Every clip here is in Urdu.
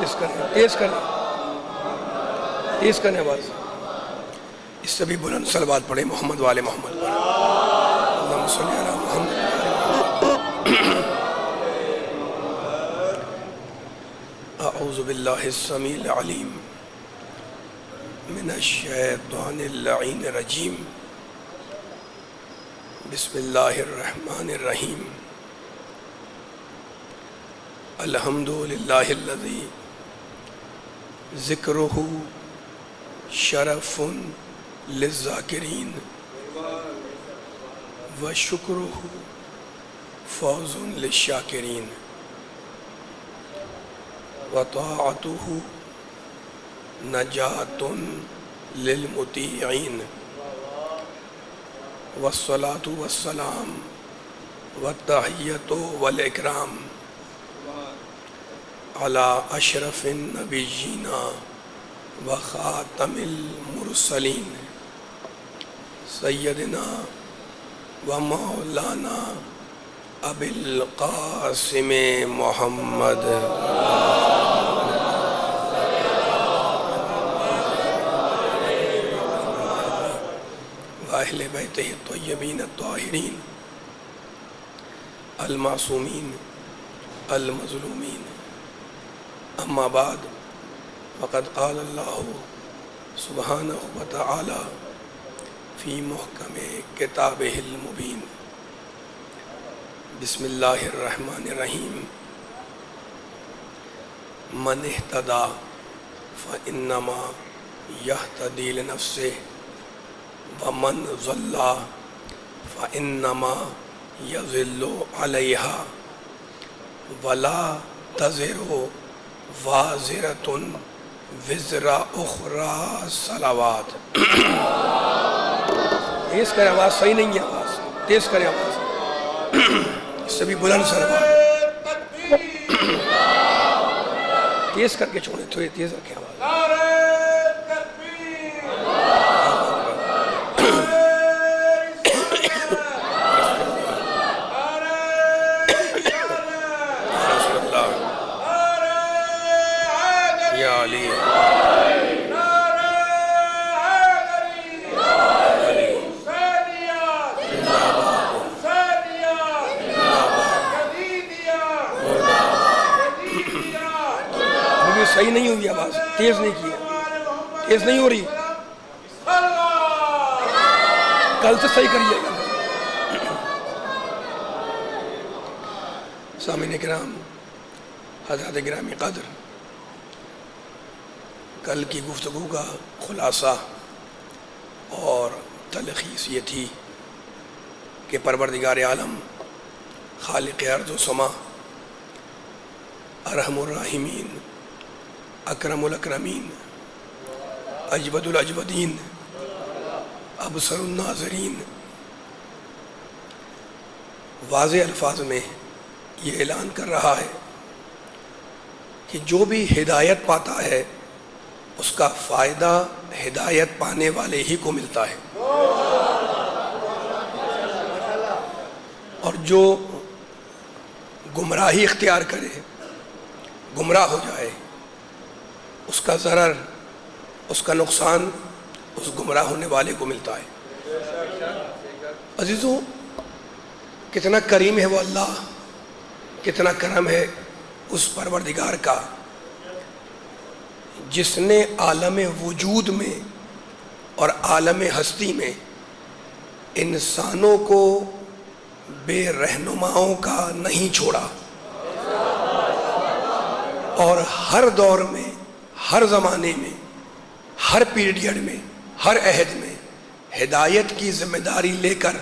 تیز کریں آواز. اس سے بھی بلند صلوات پڑھیں محمد والے محمد پر. اللہم صلی علی محمد. اعوذ باللہ السمیع العلیم من الشیطان اللعین الرجیم. بسم اللہ الرحمن الرحیم. الحمدللہ الذی ذکرہ شرف للذاکرین وشکرہ فوز للشاکرین وطاعتہ نجات للمطیعین والصلاة والسلام والتحیۃ والاکرام علی اشرف النبیین وخاتم المرسلین سیدنا و مولانا ابی القاسم محمد اہل بیتہ الطیبین الطاہرین المعصومین المظلومین. اما بعد فقد قال اللہ سبحانہ وتعالی فی محکم کتابہ المبین. بسم اللہ الرحمن الرحیم. من اہتدی فانما یہتدی لنفسہ ومن ضل فإنما يضل عليها ولا تزر وازرة وزر أخرى. صلوات. تیز کریں آواز. صحیح نہیں ہے آواز. تیز کریں آواز. اس سے بھی بلند صلوات. تیز کر کے چھوڑیں. تھوڑی تیز رکھیں آواز. صحیح نہیں ہوئی آواز. تیز نہیں کی. تیز نہیں ہو رہی. کل سے صحیح کریے گا. سامعین کرام، حضرات گرامی قدر، کل کی گفتگو کا خلاصہ اور تلخیص یہ تھی کہ پروردگار عالم خالق ارض و سما ارحم الراحمین اکرم الاکرمین اجود الاجودین ابصر الناظرین واضح الفاظ میں یہ اعلان کر رہا ہے کہ جو بھی ہدایت پاتا ہے اس کا فائدہ ہدایت پانے والے ہی کو ملتا ہے، اور جو گمراہی اختیار کرے، گمراہ ہو جائے، اس کا ضرر، اس کا نقصان اس گمراہ ہونے والے کو ملتا ہے. عزیزوں، کتنا کریم ہے وہ اللہ، کتنا کرم ہے اس پروردگار کا جس نے عالم وجود میں اور عالم ہستی میں انسانوں کو بے رہنماؤں کا نہیں چھوڑا، اور ہر دور میں، ہر زمانے میں، ہر پیریڈ میں، ہر عہد میں ہدایت کی ذمہ داری لے کر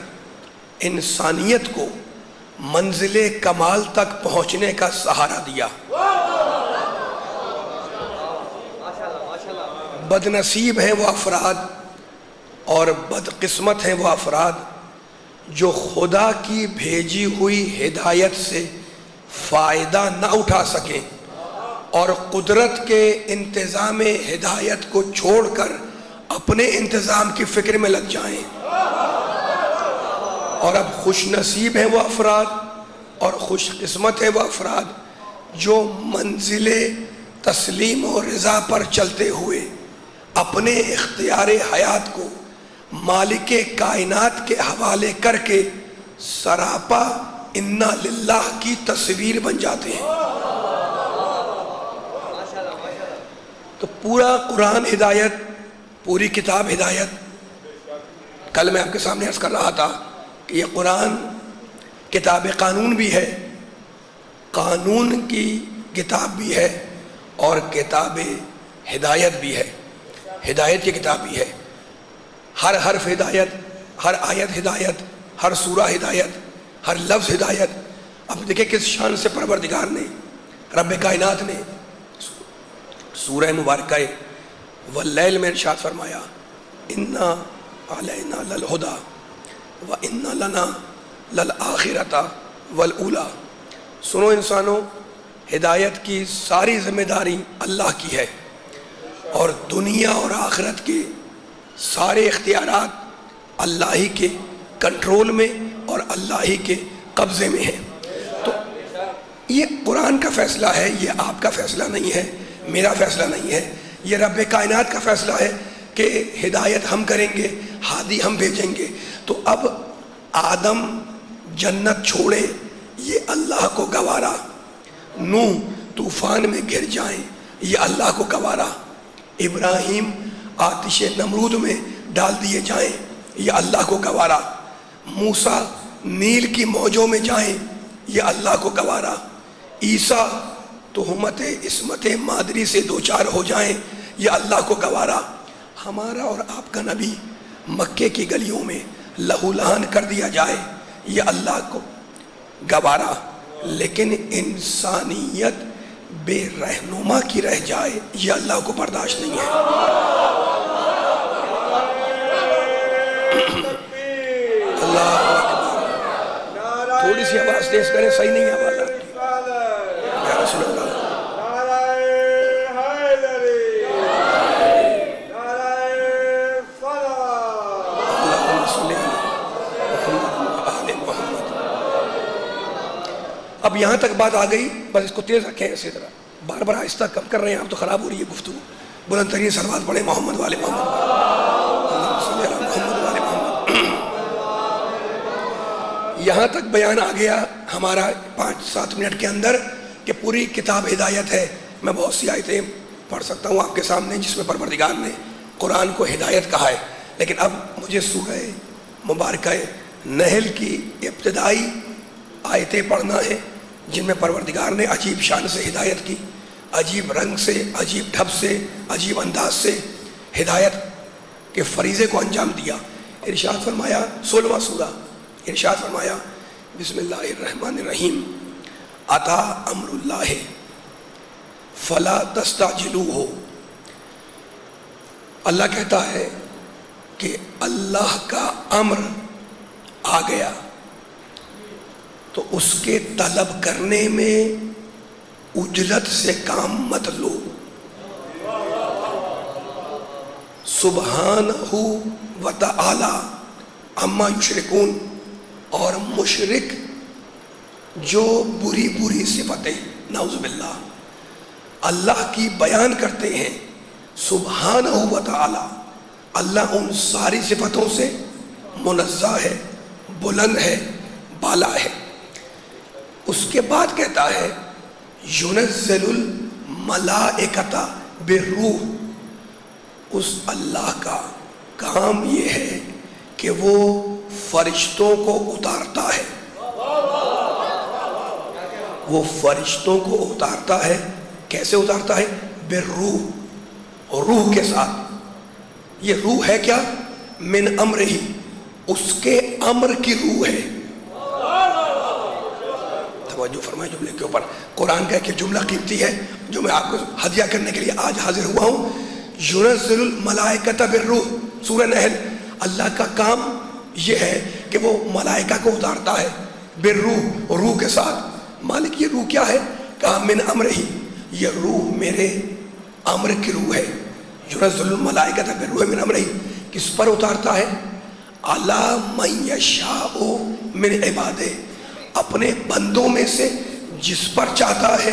انسانیت کو منزل کمال تک پہنچنے کا سہارا دیا. بد نصیب ہیں وہ افراد اور بدقسمت ہیں وہ افراد جو خدا کی بھیجی ہوئی ہدایت سے فائدہ نہ اٹھا سکیں اور قدرت کے انتظام ہدایت کو چھوڑ کر اپنے انتظام کی فکر میں لگ جائیں. اور اب خوش نصیب ہیں وہ افراد اور خوش قسمت ہیں وہ افراد جو منزل تسلیم و رضا پر چلتے ہوئے اپنے اختیار حیات کو مالک کائنات کے حوالے کر کے سراپا انا للہ کی تصویر بن جاتے ہیں۔ تو پورا قرآن ہدایت، پوری کتاب ہدایت۔ کل میں آپ کے سامنے عرض کر رہا تھا کہ یہ قرآن کتاب قانون بھی ہے، قانون کی کتاب بھی ہے، اور کتاب ہدایت بھی ہے، ہدایت کی کتاب بھی ہے۔ ہر حرف ہدایت، ہر آیت ہدایت، ہر سورہ ہدایت، ہر لفظ ہدایت۔ اب دیکھیں کس شان سے پروردگار نے، رب کائنات نے سورہ مبارکہ واللیل میں ارشاد فرمایا انا علینا للہدی وانا لنا للآخرۃ والاولی۔ سنو انسانوں، ہدایت کی ساری ذمہ داری اللہ کی ہے، اور دنیا اور آخرت کے سارے اختیارات اللہ ہی کے کنٹرول میں اور اللہ ہی کے قبضے میں ہیں۔ تو یہ قرآن کا فیصلہ ہے، یہ آپ کا فیصلہ نہیں ہے، میرا فیصلہ نہیں ہے، یہ رب کائنات کا فیصلہ ہے کہ ہدایت ہم کریں گے، ہادی ہم بھیجیں گے۔ تو اب آدم جنت چھوڑے یہ اللہ کو گوارا، نوح طوفان میں گر جائیں یہ اللہ کو گوارا، ابراہیم آتش نمرود میں ڈال دیے جائیں یہ اللہ کو گوارا، موسیٰ نیل کی موجوں میں جائیں یہ اللہ کو گوارا، عیسیٰ تہمت عصمت مادری سے دوچار ہو جائیں یہ اللہ کو گوارا، ہمارا اور آپ کا نبی مکے کی گلیوں میں لہو لہان کر دیا جائے یہ اللہ کو گوارا، لیکن انسانیت بے رہنما کی رہ جائے یہ اللہ کو برداشت نہیں ہے۔ اللہ اکبر، تھوڑی سی آواز تیز کریں، صحیح نہیں آواز آپ کی، یا رسول اللہ۔ اب یہاں تک بات آ گئی، بس اس کو تیز رکھیں، اسی طرح بار بار آہستہ کم کر رہے ہیں آپ تو خراب ہو رہی ہے گفتگو۔ بلند ترین صلوات پڑھیں محمد والے محمد، محمد والے محمد۔ یہاں تک بیان آ گیا ہمارا 5-7 منٹ کے اندر کہ پوری کتاب ہدایت ہے۔ میں بہت سی آیتیں پڑھ سکتا ہوں آپ کے سامنے جس میں پروردگار نے قرآن کو ہدایت کہا ہے، لیکن اب مجھے سورہ مبارکہ نحل کی ابتدائی آیتیں پڑھنا ہے جن میں پروردگار نے عجیب شان سے ہدایت کی، عجیب رنگ سے، عجیب ڈھب سے، عجیب انداز سے ہدایت کے فریضے کو انجام دیا۔ ارشاد فرمایا 16واں سورہ، ارشاد فرمایا بسم اللہ الرحمن الرحیم، اتی امر اللہ فلا تستعجلوہ۔ اللہ کہتا ہے کہ اللہ کا امر آ گیا تو اس کے طلب کرنے میں اجلت سے کام مت لو۔ سبحانہ وتعالی عما یشرکون، اور مشرک جو بری بری صفتیں نعوذ باللہ اللہ کی بیان کرتے ہیں، سبحانہ وتعالی، اللہ ان ساری صفتوں سے منزہ ہے، بلند ہے، بالا ہے۔ اس کے بعد کہتا ہے ينزل الملائکۃ بالروح، اس اللہ کا کام یہ ہے کہ وہ فرشتوں کو اتارتا ہے، وہ فرشتوں کو اتارتا ہے۔ کیسے اتارتا ہے؟ بالروح، روح کے ساتھ۔ یہ روح ہے کیا؟ من امرہ، اس کے امر کی روح ہے۔ توجہ فرمائے جملے کے اوپر، قرآن کا ایک جملہ قیمتی ہے جو میں آپ کو ہدیہ کرنے کے لیے آج حاضر ہوا ہوں۔ ينزل الملائکۃ بالروح، سورہ نحل۔ اللہ کا کام یہ ہے کہ وہ ملائکہ کو اتارتا ہے، بالروح، روح کے ساتھ۔ مالک یہ روح کیا ہے؟ کہا من امرہ، یہ روح میرے امر کی روح ہے۔ ينزل الملائکۃ بالروح من امرہ، کس پر اتارتا ہے؟ علی من یشاء من عبادہ، اپنے بندوں میں سے جس پر چاہتا ہے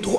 2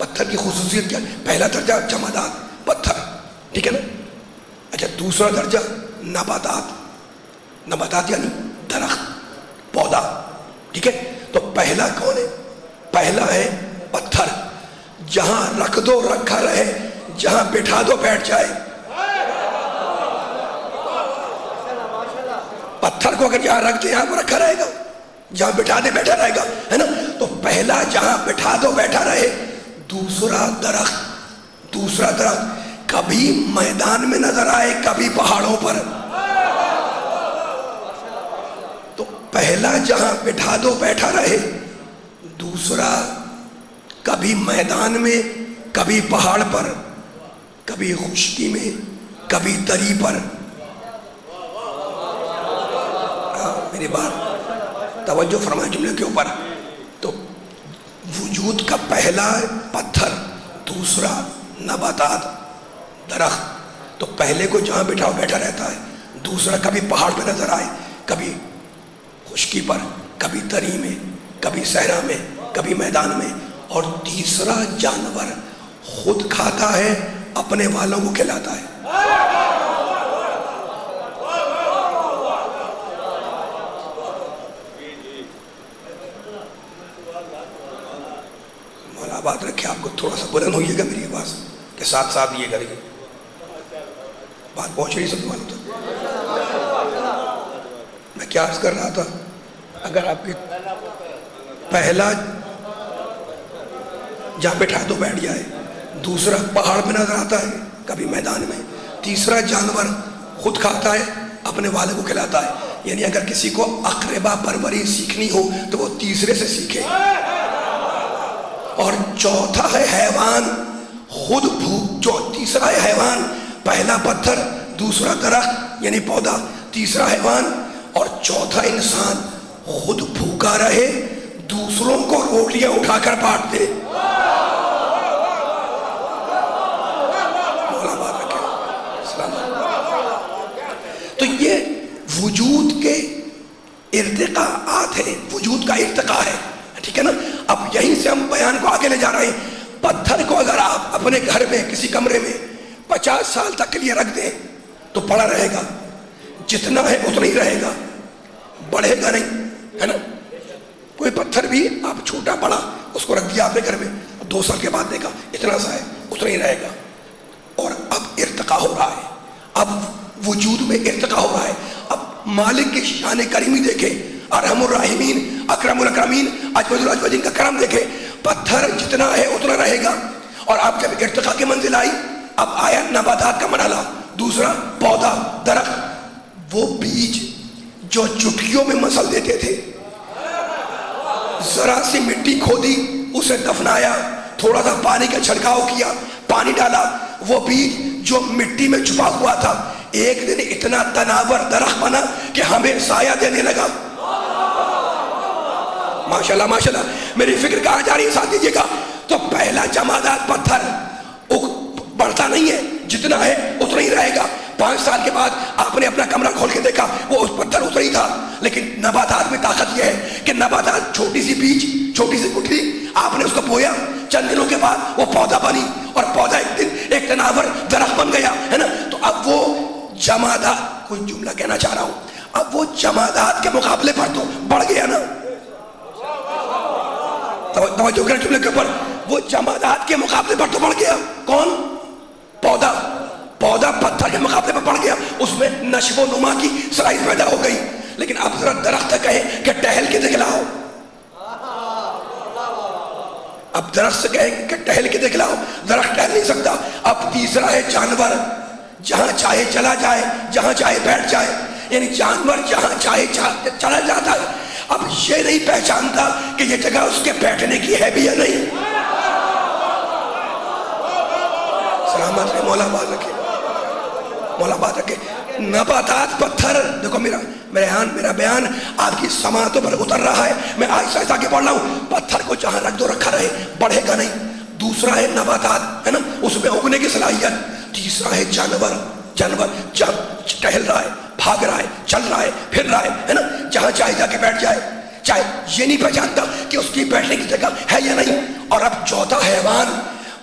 پتھر کی خصوصیت کیا؟ پہلا درجہ جمادات پتھر، ٹھیک ہے نا. اچھا دوسرا درجہ نباتات، نباتات یعنی درخت پودا، ٹھیک ہے. تو پہلا کون ہے؟ پہلا ہے پتھر، جہاں رکھ دو رکھا رہے، جہاں بٹھا دو بیٹھ جائے. پتھر کو اگر جہاں رکھ دے یہاں رکھا رہے گا، جہاں بٹھا دے بیٹھا رہے گا، ہے نا. تو پہلا جہاں بٹھا دو بیٹھا رہے. دوسرا درخت کبھی میدان میں نظر آئے کبھی پہاڑوں پر. تو پہلا جہاں بٹھا دو بیٹھا رہے، دوسرا کبھی میدان میں کبھی پہاڑ پر، کبھی خشکی میں کبھی تری پر. میری بات توجہ فرمائیں جملے کے اوپر. تو وجود کا پہلا پتھر، دوسرا نباتات درخت. تو پہلے کو جہاں بٹھاؤ بیٹھا رہتا ہے، دوسرا کبھی پہاڑ پہ نظر آئے کبھی خشکی پر، کبھی تری میں کبھی صحرا میں کبھی میدان میں. اور تیسرا جانور خود کھاتا ہے اپنے والوں کو کھلاتا ہے. مولا بات رکھے آپ کو تھوڑا سا بلند ہوئیے گا میری آواز کے ساتھ ساتھ یہ کریں گے، بات پہنچ رہی سب معلوم تھا. میں کیا عرض کر رہا تھا؟ اگر آپ کی پہلا جہاں بٹھا دو بیٹھ جائے، دوسرا پہاڑ پہ نظر آتا ہے کبھی میدان میں، تیسرا جانور خود کھاتا ہے اپنے والے کو کھلاتا ہے. یعنی اگر کسی کو اقربا پروری سیکھنی ہو تو وہ تیسرے سے سیکھے. اور چوتھا ہے حیوان خود بھوک، جو تیسرا ہے حیوان، پہلا پتھر، دوسرا درخت یعنی پودا، تیسرا حیوان، اور چوتھا انسان خود بھوکا رہے دوسروں کو روٹیاں اٹھا کر بانٹ دے. تو یہ وجود کے ارتقاءات ہیں، وجود کا ارتقاء ہے، ٹھیک ہے نا. اب یہیں سے ہم بیان کو آگے لے جا رہے ہیں. پتھر کو اگر آپ اپنے گھر میں کسی کمرے میں 50 سال تک کے لیے رکھ دیں تو پڑا رہے گا، جتنا ہے اتنا ہی رہے گا، بڑھے گا نہیں، ہے نا. کوئی پتھر بھی آپ چھوٹا بڑا اس کو رکھ دیا آپ نے گھر میں، 2 سال کے بعد دیکھا اتنا سا ہے، اتنا ہی رہے گا. اور اب ارتقاء ہو رہا ہے، اب وجود میں ارتقاء ہو رہا ہے. اب مالک کی شان کریمی دیکھیں، ارحم الراحمین، اکرم الاکرمین، اجود الاجودین کا کرم دیکھیں. پتھر جتنا ہے اتنا رہے گا. اور اب جب ارتقاء کی منزل آئی، اب آیا نباتات کا مرحلہ، دوسرا پودا درخت. وہ بیج جو چٹکیوں میں مسل دیتے تھے، ذرا سی مٹی کھودی اسے دفنایا، تھوڑا سا پانی کا چھڑکاؤ کیا، پانی ڈالا، وہ بیج جو مٹی میں چھپا ہوا تھا ایک دن اتنا تناور درخت بنا کہ ہمیں سایہ دینے لگا. ماشاءاللہ ماشاءاللہ. میری فکر کہاں جا رہی ہے ساتھ دیجیے گا. تو پہلا جمادات پتھر بڑھتا نہیں ہے، جتنا ہے اتنا ہی رہے گا. 5 سال کے بعد آپ نے اپنا کمرہ کھول کے دیکھا وہ اس پتھر اتنا ہی تھا. لیکن نباتات میں طاقت یہ ہے کہ نباتات چھوٹی سی بیج، چھوٹی سی گٹھلی، آپ نے اس کو بویا، چند دنوں کے بعد وہ پودا بنی، اور پودا ایک دن ایک تناور درخت بن گیا، ہے نا. تو اب وہ جمادات، کوئی جملہ کہنا چاہ رہا ہوں، اب وہ جمادات کے مقابلے پر تو بڑھ گیا نا. توجہ کریں جملے کے اوپر. وہ جمادات کے مقابلے پر تو بڑھ گیا. کون؟ پودا. پودا پتھر کے مقابلے پر بڑھ گیا، اس میں نشو و نما کی صلاحیت پیدا ہو گئی. لیکن اب ذرا درخت کہے کہ ٹہل کے دکھلاؤ، اب درخت سے کہے کہ ٹہل کے دکھلاؤ، درخت ٹہل نہیں سکتا. اب تیسرا ہے جانور، جہاں چاہے چلا جائے، جہاں چاہے بیٹھ جائے. یعنی جانور جہاں چاہے چلا جاتا ہے. اب یہ نہیں پہچانتا کہ یہ جگہ اس کے بیٹھنے کی ہے بھی یا نہیں. سلامت رہے، مولا بات رکھے، مولا بات رکھے. نباتات پتھر، دیکھو میرا بیان آپ کی سماعتوں پر اتر رہا ہے. میں آہستہ آہستہ آگے بڑھ رہا ہوں. پتھر کو جہاں رکھ دو رکھا رہے، بڑھے گا نہیں. دوسرا ہے نباتات، ہے نا، اس میں اگنے کی صلاحیت. تیسرا ہے جانور جب ٹہل رہا ہے، بھاگ رہا ہے، چل رہا ہے، پھر رہا ہے نا، جہاں چاہے جا کے بیٹھ جائے، چاہے یہ نہیں پہچانتا کہ اس کی بیٹھنے کی جگہ ہے یا نہیں. اور اب چوتھا حیوان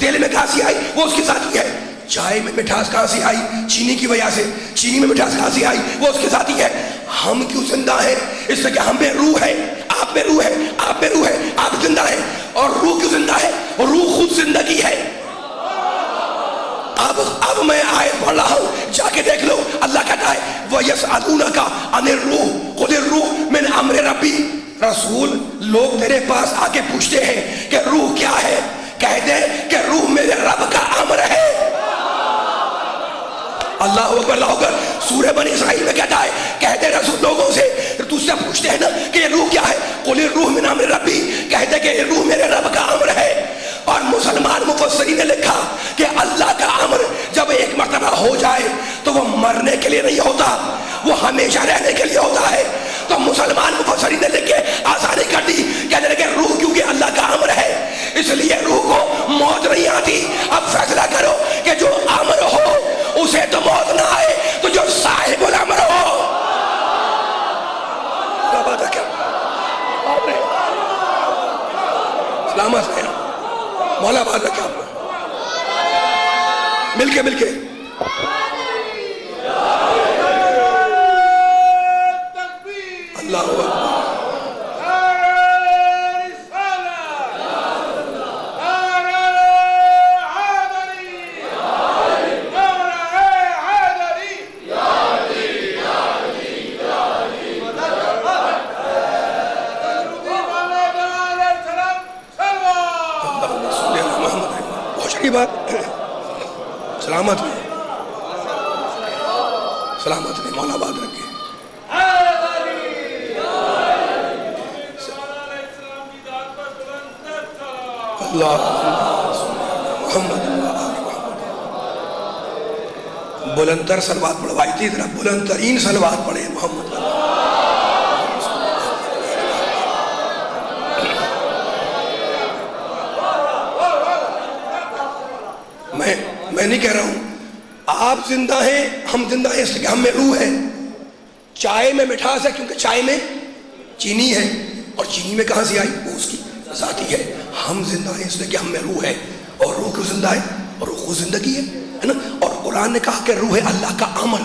تیل میں کہاں سے آئی؟ وہ اس کے ساتھی ہے. چائے میں مٹھاس کہاں سے آئی؟ چینی کی وجہ سے. چینی میں مٹھاس کہاں سے آئی؟ وہ اس کے ساتھی ہے. ہم کیوں زندہ ہیں؟ اس لیے کہ ہم میں روح ہے، آپ میں روح ہے، آپ میں روح ہے، آپ زندہ ہیں. اور روح کیوں زندہ ہے؟ روح خود زندگی ہے. اب میں آیت پڑھ رہا ہوں، جا کے دیکھ لو. اللہ کہتا ہے وَيَسْأَلُونَكَ عَنِ الرُّوحِ قُلِ الرُّوحُ مِنْ أَمْرِ رَبِّي. رسول، لوگ تیرے پاس آ کے پوچھتے ہیں کہ روح کیا ہے؟ کہہ دے کہ روح میرے رب کا امر ہے. اللہ اکبر، اللہ اکبر. سورہ بنی اسرائیل میں کہتا ہے کہہ دے رسول لوگوں سے، تجھ سے پوچھتے ہیں نا کہ یہ روح کیا ہے، قُلِ الرُّوحُ مِنْ أَمْرِ رَبِّي، کہہ دے کہ یہ روح میرے رب کا امر ہے. اور مسلمان مفسرین نے لکھا کہ اللہ کا امر جب ایک مرتبہ ہو جائے تو وہ مرنے کے لیے نہیں ہوتا، وہ ہمیشہ رہنے کے لیے ہوتا ہے. تو مسلمان مفسرین نے لکھ کے آسانی کر دی، کہنے لگے روح کیونکہ اللہ کا امر ہے اس لیے روح کو موت نہیں آتی. اب فیصلہ کرو کہ جو امر ہو اسے تو موت نہ آئے، تو جو صاحب الامر ہو. کیا بات ہے، کیا سلامت ہے مولا بات ہے. کیا مل کے اللہ اکبر. بات سلامت میں، سلامت میں مولا بات رکھے. اللہ محمد بلند تر سلوات پڑھوائی تھی، ذرا بلند ترین سلوات پڑھے محمد. میں نہیں کہہ رہا ہوں آپ زندہ ہیں، ہم زندہ ہیں اس لیے کہ ہم میں روح ہے. چائے میں مٹھاس ہے کیونکہ چائے میں چینی ہے، اور چینی میں کہاں سے آئی؟ وہ اس کی ذاتی ہے. ہم زندہ ہیں اس لیے کہ ہم میں روح ہے. اور روح کیوں زندہ ہے؟ اور روح خود زندگی ہے نا. اور قرآن نے کہا کہ روح ہے اللہ کا امر،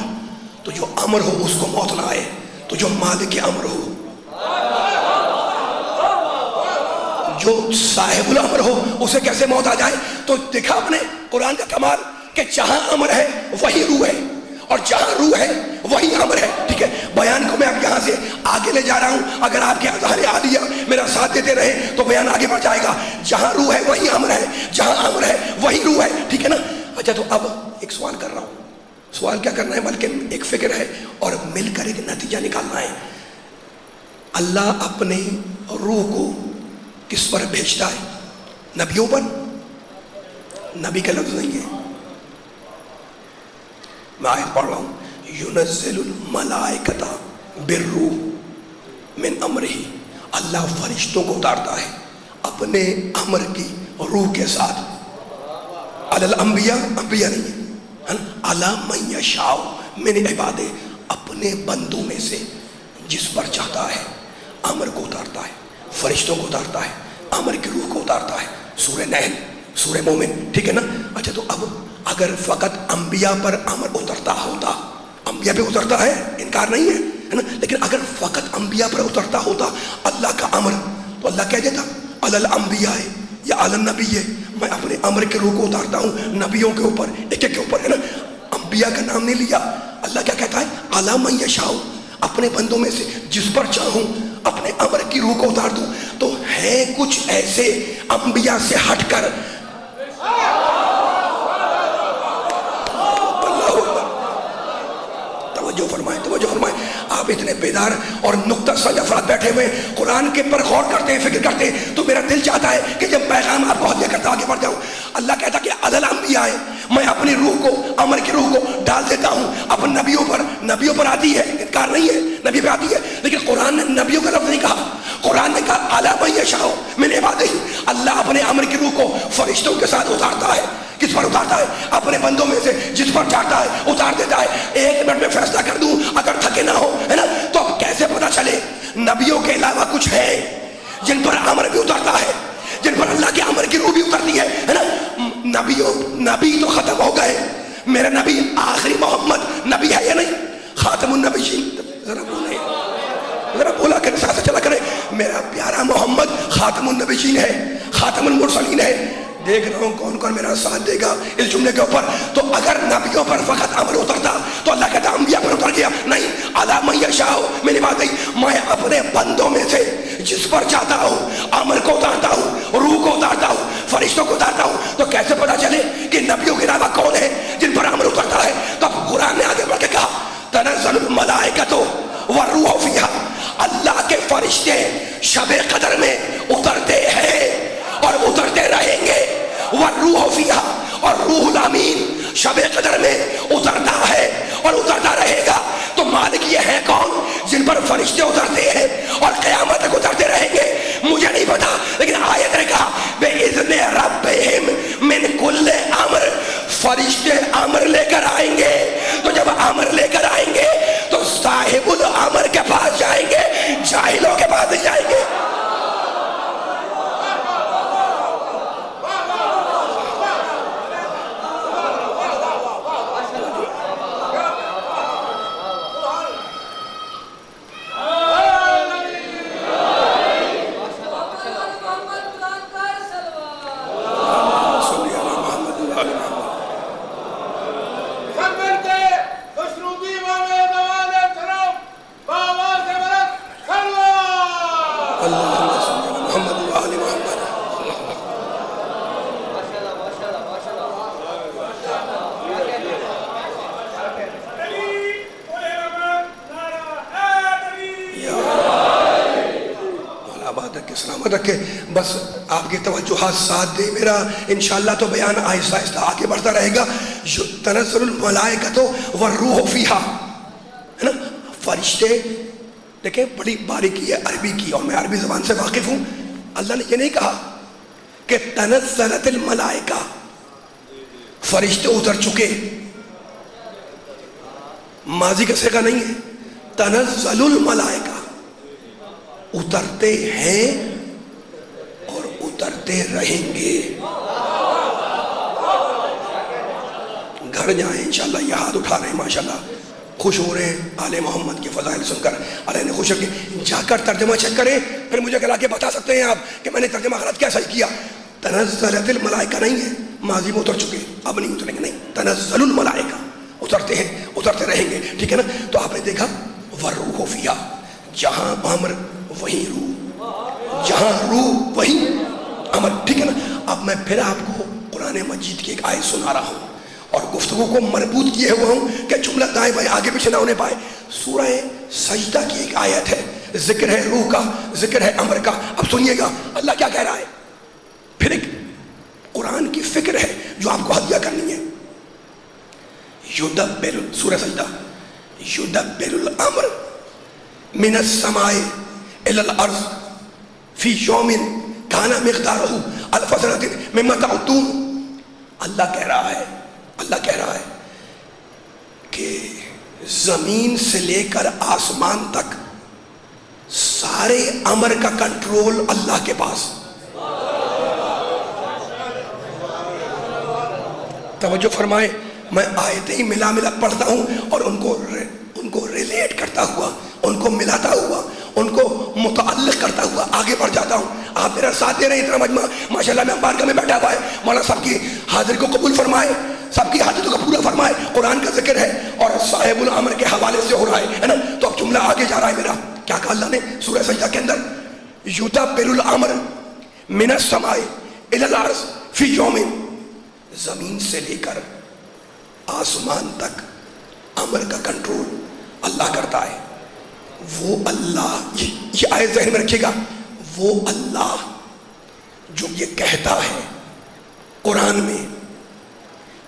تو جو امر ہو اس کو موت نہ آئے. تو جو مالک امر ہو، جو صاحب الامر ہو، اسے کیسے موت آ جائے؟ تو دیکھا آپ نے قرآن کا کمال کہ جہاں امر ہے وہی روح ہے، اور جہاں روح ہے وہی امر ہے. ٹھیک ہے، بیان کو میں اب یہاں سے آگے لے جا رہا ہوں. اگر آپ کے اذہان عالیہ میرا ساتھ دیتے رہے تو بیان آگے بڑھ جائے گا. جہاں روح ہے وہی امر ہے، جہاں امر ہے وہی روح ہے. ٹھیک ہے نا. اچھا، تو اب ایک سوال کر رہا ہوں. سوال کیا کرنا ہے بلکہ ایک فکر ہے اور مل کر ایک نتیجہ نکالنا ہے. اللہ اپنے روح کو کس پر بھیجتا ہے؟ نبیوں پر. نبی کا لفظ نہیں ہے، میں آیت پڑھ رہا ہوں. ينزل الملائکۃ بالروح من امرہ. اللہ فرشتوں کو اتارتا ہے اپنے امر کی روح کے ساتھ. علی الانبیاء، انبیاء نہیں ہے، علی من یشاء من عبادہ، اپنے بندوں میں سے جس پر چاہتا ہے امر کو اتارتا ہے، فرشتوں کو اتارتا ہے، امر کی روح کو اتارتا ہے. سورہ نحل، سورہ مومن. ٹھیک ہے نا. اچھا، تو اب اگر فقط انبیاء پر امر اترتا ہوتا، انبیاء پہ اترتا ہے، انکار نہیں ہے نا، لیکن اگر فقط انبیاء پر اترتا ہوتا اللہ کا امر، تو اللہ کہہ دیتا علی الانبیاء یا علی النبی، میں اپنے امر کے روح کو اتارتا ہوں نبیوں کے اوپر، ایک ایک کے اوپر، ہے نا. انبیاء کا نام نہیں لیا. اللہ کیا کہتا ہے؟ علی من یشاء، اپنے بندوں میں سے جس پر چاہوں اپنے امر کی روح کو اتار دوں. تو ہے کچھ ایسے انبیاء سے ہٹ کر، توجہ فرمائیں. آپ اتنے بیدار اور نقطہ سمجھ افراد بیٹھے ہوئے قرآن کے پر غور کرتے ہیں، فکر کرتے ہیں، تو میرا دل چاہتا ہے کہ جب پیغام آپ کو ہدیہ کرتا آگے بڑھ جاؤں. اللہ کہتا کہ علی الانبیاء، میں اپنی روح کو، امر کی روح کو ڈال دیتا ہوں اپنے نبیوں پر. نبیوں پر آتی ہے، انکار نہیں ہے، نبی پہ آتی ہے، لیکن قرآن نے نبیوں کا لفظ نہیں کہا. قرآن نے کہا علی من یشاء من عبادہ. اللہ اپنے امر کی روح کو فرشتوں کے ساتھ اتارتا ہے. کس پر اتارتا ہے؟ اپنے بندوں میں سے جس پر چاہتا ہے اتار دیتا ہے. 1 منٹ میں فیصلہ کر دوں اگر تھکے نہ ہو، ہے نا. تو اب کیسے پتا چلے نبیوں کے علاوہ کچھ ہے جن پر امر بھی اترتا ہے، جن پر اللہ کے امر کی روح بھی اترتی ہے نا. نبی تو ختم ہو گئے، میرا نبی آخری محمد نبی ہے یا نہیں؟ خاتم النبیین، ذرا بولا کرے، ساتھ چلا کرے، میرا پیارا محمد خاتم النبیین ہے، خاتم المرسلین ہے۔ دیکھ رہا ہوں کون کون میرا ساتھ دے گا اس جملے کے اوپر۔ تو اگر نبیوں پر فقط امر اترتا تو اللہ کہتا انبیاء پر اتر گیا، نہیں، علی من یشاء میری بات ہے، میں اپنے بندوں میں سے جس پر چاہتا ہوں امر کو اتارتا ہوں، روح کو اتارتا ہوں، فرشتوں کو اتارتا ہوں۔ تو کیسے پتا چلے کہ نبیوں کے علاوہ کون ہے جن پر امر اترتا ہے؟ تو قرآن نے آگے بڑھ کے کہا تنزل الملائکۃ والروح فیہا، اللہ کے فرشتے شب قدر میں اترتے ہیں اور اترتے رہیں گے، والروح فیہا، اور روح الامین شب قدر میں اترتا ہے اور اترتا رہے گا۔ تو مالک یہ ہے کون جن پر فرشتے اترتے ہیں اور قیامت تک اترتے رہیں گے؟ مجھے نہیں پتا، لیکن آیت نے کہا بِإِذْنِ رَبِّهِمْ مِنْ كُلِّ أَمْرٍ، فرشتے امر لے کر آئیں گے۔ تو جب امر لے کر آئیں گے تو صاحب الامر کے پاس جائیں گے، جاہلوں کے پاس نہیں جائیں گے۔ رکھے بس آپ کی توجہات ساتھ دے میرا، انشاءاللہ تو بیان آہستہ آہستہ آگے بڑھتا رہے گا۔ تنزل الملائکۃ والروح فیہا، ہے نا، فرشتے، دیکھیں بڑی باریکی ہے عربی کی، اور میں عربی زبان سے واقف ہوں۔ اللہ نے یہ نہیں کہا کہ تنزلت الملائکہ، فرشتے اتر چکے، ماضی کا صیغہ نہیں ہے، تنزل الملائکہ، اترتے ہیں اور اترتے رہیں گے۔ گھر جائیں انشاءاللہ، یہ ہاتھ اٹھا رہے ہیں ماشاءاللہ، خوش ہو رہے ہیں آل محمد کے فضائل سن کر، علیہ نے خوش ہو کے جا کر ترجمہ چیک کریں، پھر مجھے کہلا کے بتا سکتے ہیں آپ کہ میں نے ترجمہ غلط کیا صحیح کیا۔ تنزلت الملائکہ نہیں ہے، ماضی میں اتر چکے، اب نہیں اتریں گے، نہیں، تنزل الملائکہ، اترتے ہیں، اترتے رہیں گے، ٹھیک ہے نا۔ تو آپ نے دیکھا والروح فیہا، جہاں امر وہیں روح، جہاں روح وہیں امر، ٹھیک ہے نا۔ اب میں پھر آپ کو قرآن مجید کی ایک آیت سنا رہا ہوں اور گفتگو کو مربوط کیے ہوا ہوں کہ جملہ دائیں بائیں آگے پیچھے نہ ہونے پائے۔ سورہ سجدہ کی ایک آیت ہے، ذکر ہے روح کا، ذکر ہے امر کا۔ اب سنیے گا اللہ کیا کہہ رہا ہے، پھر ایک قرآن کی فکر ہے جو آپ کو ہدیہ کرنی ہے۔ یدبر، سورہ سجدہ، یدبر الامر من السماء الى الارض فی یوم کان مقدارہ الف سنۃ مما تعدون۔ اللہ کہہ رہا ہے، اللہ کہہ رہا ہے کہ زمین سے لے کر آسمان تک سارے امر کا کنٹرول اللہ کے پاس۔ توجہ فرمائے، میں آیتیں ملا ملا پڑھتا ہوں اور ان کو ریلیٹ کرتا ہوا، ان کو ملاتا ہوا، ان کو متعلق کرتا ہوا آگے بڑھ جاتا ہوں۔ آپ میرا ساتھ دے رہے ہیں، اتنا مجمع ماشاءاللہ میں بارگاہ میں بیٹھا ہوا ہے، مولا سب کی حاضر کو قبول فرمائے، سب کی حاجتوں کو پورا فرمائے۔ قرآن کا ذکر ہے اور صاحب الامر کے حوالے سے ہو رہا ہے نا۔ تو اب جملہ آگے جا رہا ہے میرا، کیا کہا اللہ نے سورہ سجدہ کے اندر، یدبر الامر من السماء الی الارض فی یوم، زمین سے لے کر آسمان تک امر کا کنٹرول اللہ کرتا ہے۔ وہ اللہ، یہ آیت ذہن میں رکھیے گا، وہ اللہ جو یہ کہتا ہے قرآن میں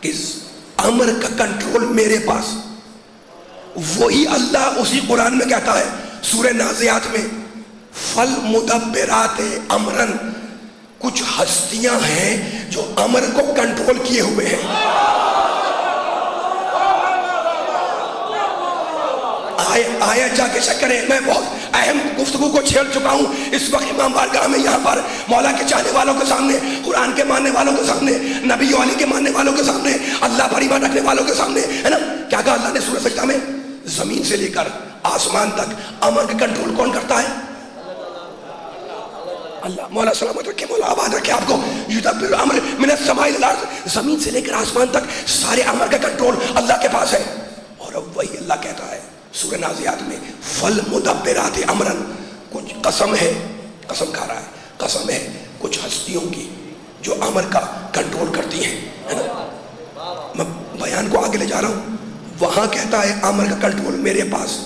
کہ امر کا کنٹرول میرے پاس، وہی اللہ اسی قرآن میں کہتا ہے سورہ نازعات میں، فالمدبرات امرن، کچھ ہستیاں ہیں جو امر کو کنٹرول کیے ہوئے ہیں۔ آیا جا کے چیک کریں، میں بہت اہم گفتگو کو چھیڑ چکا ہوں. اس وقت امام بارگاہ میں یہاں پر مولا کے چاہنے والوں کے سامنے, قرآن کے ماننے والوں کے سامنے, نبی و علی کے ماننے والوں کے سامنے, اللہ پر ایمان رکھنے والوں کے سامنے, ہے نا, کیا کہا اللہ نے سورہ سجدہ میں؟ زمین سے لے کر آسمان تک امر کا کنٹرول کون کرتا ہے؟ اللہ. مولا سلامت رکھے, مولا آباد رکھے آپ کو. یدبر الامر من السماء الى الارض, زمین سے لے کر آسمان تک سارے امر کا کنٹرول اللہ کے پاس ہے. اور اب وہی اللہ کہتا ہے سورہ نازعات میں, فالمدبرات امرا, کچھ قسم ہے, قسم کھا رہا ہے, قسم ہے کچھ ہستیوں کی جو امر کا کنٹرول کرتی ہیں, ہے نا. میں بیان کو آگے لے جا رہا ہوں. وہاں کہتا ہے امر کا کنٹرول میرے پاس,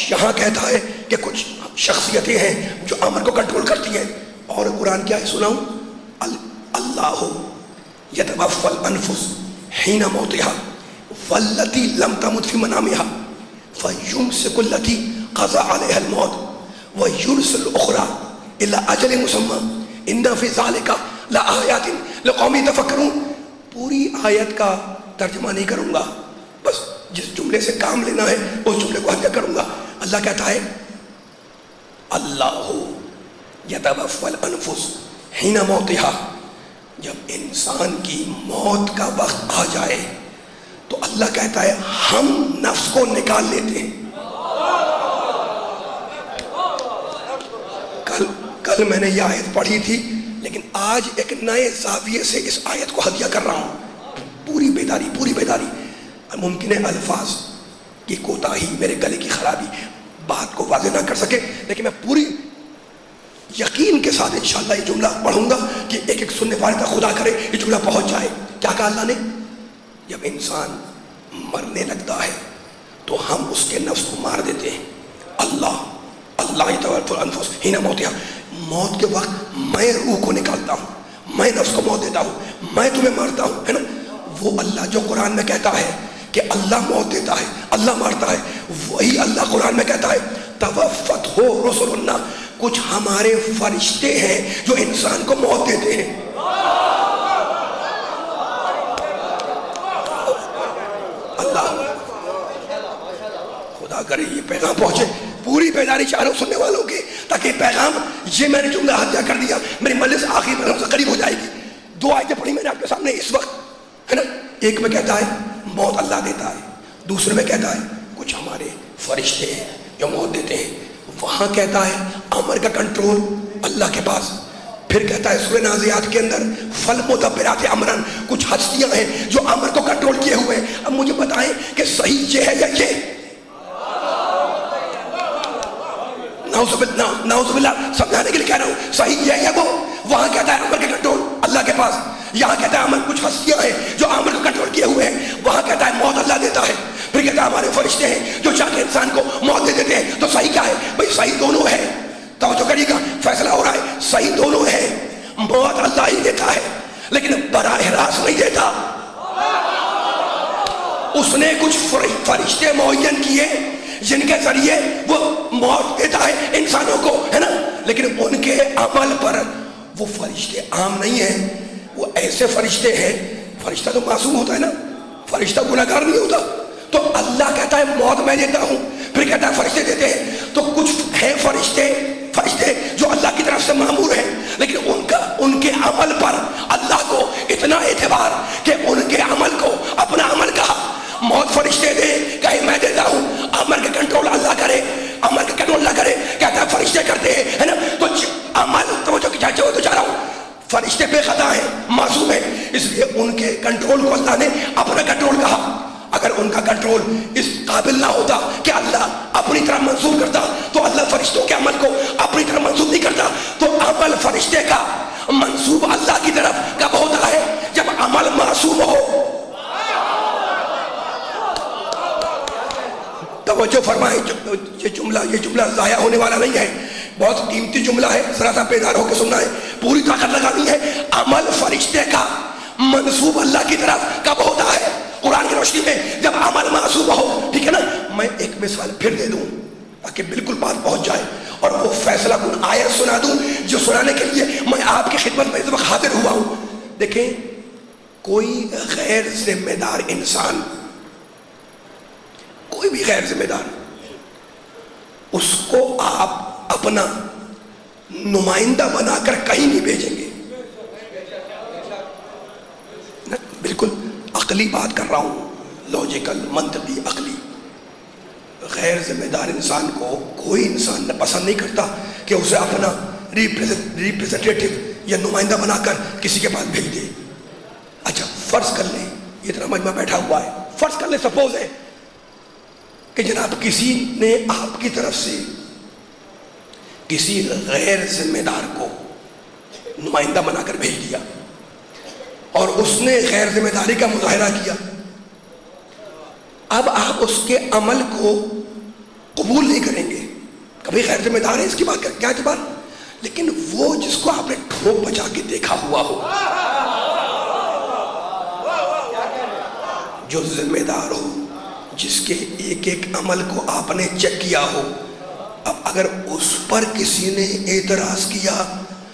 یہاں کہتا ہے کہ کچھ شخصیتیں ہیں جو امر کو کنٹرول کرتی ہیں. اور قرآن کیا ہے سناؤں؟ اللہ یتوفی الانفس حین موتها والتی لم تمت فی منامها فیمسک التی قضى علیها الموت ویرسل الاخرى الی اجل مسمى ان فی ذلک لآیات لقوم یتفکرون. پوری آیت کا ترجمہ نہیں کروں گا, بس جس جملے سے کام لینا ہے اس جملے کو حل کروں گا. اللہ کہتا ہے اللہ یتوفی الانفس حین موتها, جب انسان کی موت کا وقت آ جائے تو اللہ کہتا ہے ہم نفس کو نکال لیتے ہیں. کل میں نے یہ آیت پڑھی تھی, لیکن آج ایک نئے زاویے سے اس آیت کو ہدیہ کر رہا ہوں. پوری بیداری, پوری بیداری. ممکن ہے الفاظ کی کوتاہی, میرے گلے کی خرابی بات کو واضح نہ کر سکے, لیکن میں پوری یقین کے ساتھ انشاءاللہ یہ جملہ پڑھوں گا کہ ایک ایک سننے والے تک خدا کرے یہ جملہ پہنچ جائے. کیا کہا اللہ نے؟ جب انسان مرنے لگتا ہے تو ہم اس کے نفس کو مار دیتے ہیں. اللہ یتوفی الانفس حین موتها, موت کے وقت میں روح کو نکالتا ہوں, میں نفس کو موت دیتا ہوں, میں تمہیں مارتا ہوں, ہے نا. وہ اللہ جو قرآن میں کہتا ہے کہ اللہ موت دیتا ہے, اللہ مارتا ہے, وہی اللہ قرآن میں کہتا ہے توفتہ رسلنا, کچھ ہمارے فرشتے ہیں جو انسان کو موت دیتے ہیں. اللہ خدا کرے یہ پیغام پہنچے, پوری بیداری چاہ رہا ہوں سننے والوں کی, تاکہ پیغام, یہ میں نے جملہ ہدیہ کر دیا, میری مجلس آخری میں سے قریب ہو جائے گی. 2 آیتیں پڑھی میں نے آپ کے سامنے اس وقت, ہے نا. ایک میں کہتا ہے موت اللہ دیتا ہے, دوسرے میں کہتا ہے کچھ ہمارے فرشتے ہیں جو موت دیتے ہیں. وہاں کہتا ہے امر کا کنٹرول اللہ کے پاس. پھر کہتا ہے سورہ نازعات کے اندر فالمدبرات امرا, کچھ ہستیاں ہیں جو امر کو کنٹرول کیے ہوئے ہیں. اب مجھے بتائیں کہ صحیح یہ ہے یا یہ؟ نعوذ باللہ, سمجھانے کے لیے کہہ رہا ہوں, صحیح یہ ہے یا وہ؟ وہاں کہتا ہے امر کا کنٹرول اللہ کے پاس, یہاں کہتا ہے امر کچھ ہستیاں ہیں جو امر کو کنٹرول کیے ہوئے ہیں. وہاں کہتا ہے موت اللہ دیتا ہے, پھر کہتا ہے ہمارے فرشتے ہیں جو چاہ کے انسان کو موت دے دیتے ہیں. تو صحیح کیا ہے بھائی؟ صحیح دونوں ہے. توجہ کریے گا, فیصلہ ہو رہا ہے, صحیح دونوں ہے. موت اللہ ہی دیتا ہے لیکن براہ راست نہیں دیتا. اس نے کچھ فرشتے معین کیے جن کے ذریعے وہ موت دیتا ہے انسانوں کو, ہے نا. لیکن ان کے عمل پر وہ فرشتے عام نہیں ہیں, وہ ایسے فرشتے ہیں, فرشتہ تو معصوم ہوتا ہے نا, فرشتہ گناہگار نہیں ہوتا. تو اللہ کہتا ہے موت میں دیتا ہوں, پھر کہتا ہے فرشتے دیتے ہیں. تو کچھ ہیں فرشتے جو اللہ کی طرف سے مامور ہیں, لیکن ان کے عمل پر اللہ کو اتنا اعتبار کہ ان کے عمل کو اپنا عمل کہا. موت فرشتے دے, کہیں میں دیتا ہوں. عمل کا کنٹرول اللہ کرے, عمل کا کنٹرول اللہ کرے, کہتا ہے فرشتے کرتے ہیں, ہے نا. تو عمل توجہ کی جائے تو چاہ رہا ہوں, فرشتے بے خطا ہیں, معصوم ہیں, اس لیے ان کے کنٹرول کو اللہ نے اپنا کنٹرول کہا. اگر ان کا کنٹرول اس قابل نہ ہوتا کہ اللہ اپنی طرح منسوخ کرتا تو اللہ فرشتوں کے عمل کو اپنی طرح منسوخ نہیں کرتا. تو عمل فرشتے کا منسوب اللہ کی طرف کب ہوتا ہے؟ جب عمل معصوم ہو. توجہ فرمائیں, یہ جملہ ضائع ہونے والا نہیں ہے, بہت قیمتی جملہ ہے, ذرا سا بیدار ہو کے سننا ہے, پوری طاقت لگانی ہے. عمل فرشتے کا منسوب اللہ کی طرف کب ہوتا ہے؟ قرآن کی روشنی میں جب عمل معصوم ہو. ٹھیک ہے نا. میں ایک مثال پھر دے دوں تاکہ بالکل بات پہنچ جائے, اور وہ فیصلہ کن آیت سنا دوں جو سنانے کے لیے میں آپ کی خدمت میں اس وقت حاضر ہوا ہوں. دیکھیں, کوئی غیر ذمہ دار انسان, کوئی بھی غیر ذمہ دار اس کو آپ اپنا نمائندہ بنا کر کہیں نہیں بھیجیں گے. بالکل عقلی بات کر رہا ہوں، لاجیکل، منطقی، عقلی. غیر ذمہ دار انسان کو کوئی انسان پسند نہیں کرتا کہ اسے اپنا ریپریزنٹیٹو یا نمائندہ بنا کر کسی کے پاس بھیج دے. اچھا فرض کر لیں یہ اتنا مجمع بیٹھا ہوا ہے، فرض کر لیں سپوز ہے کہ جناب کسی نے آپ کی طرف سے کسی غیر ذمہ دار کو نمائندہ بنا کر بھیج دیا اور اس نے غیر ذمہ داری کا مظاہرہ کیا. اب آپ اس کے عمل کو قبول نہیں کریں گے، کبھی غیر ذمہ دار ہے اس کی بات کیا اعتبار، لیکن وہ جس کو آپ نے ٹھوک بچا کے دیکھا ہوا ہو، جو ذمہ دار ہو، جس کے ایک ایک عمل کو آپ نے چیک کیا ہو، اب اگر اس پر کسی نے اعتراض کیا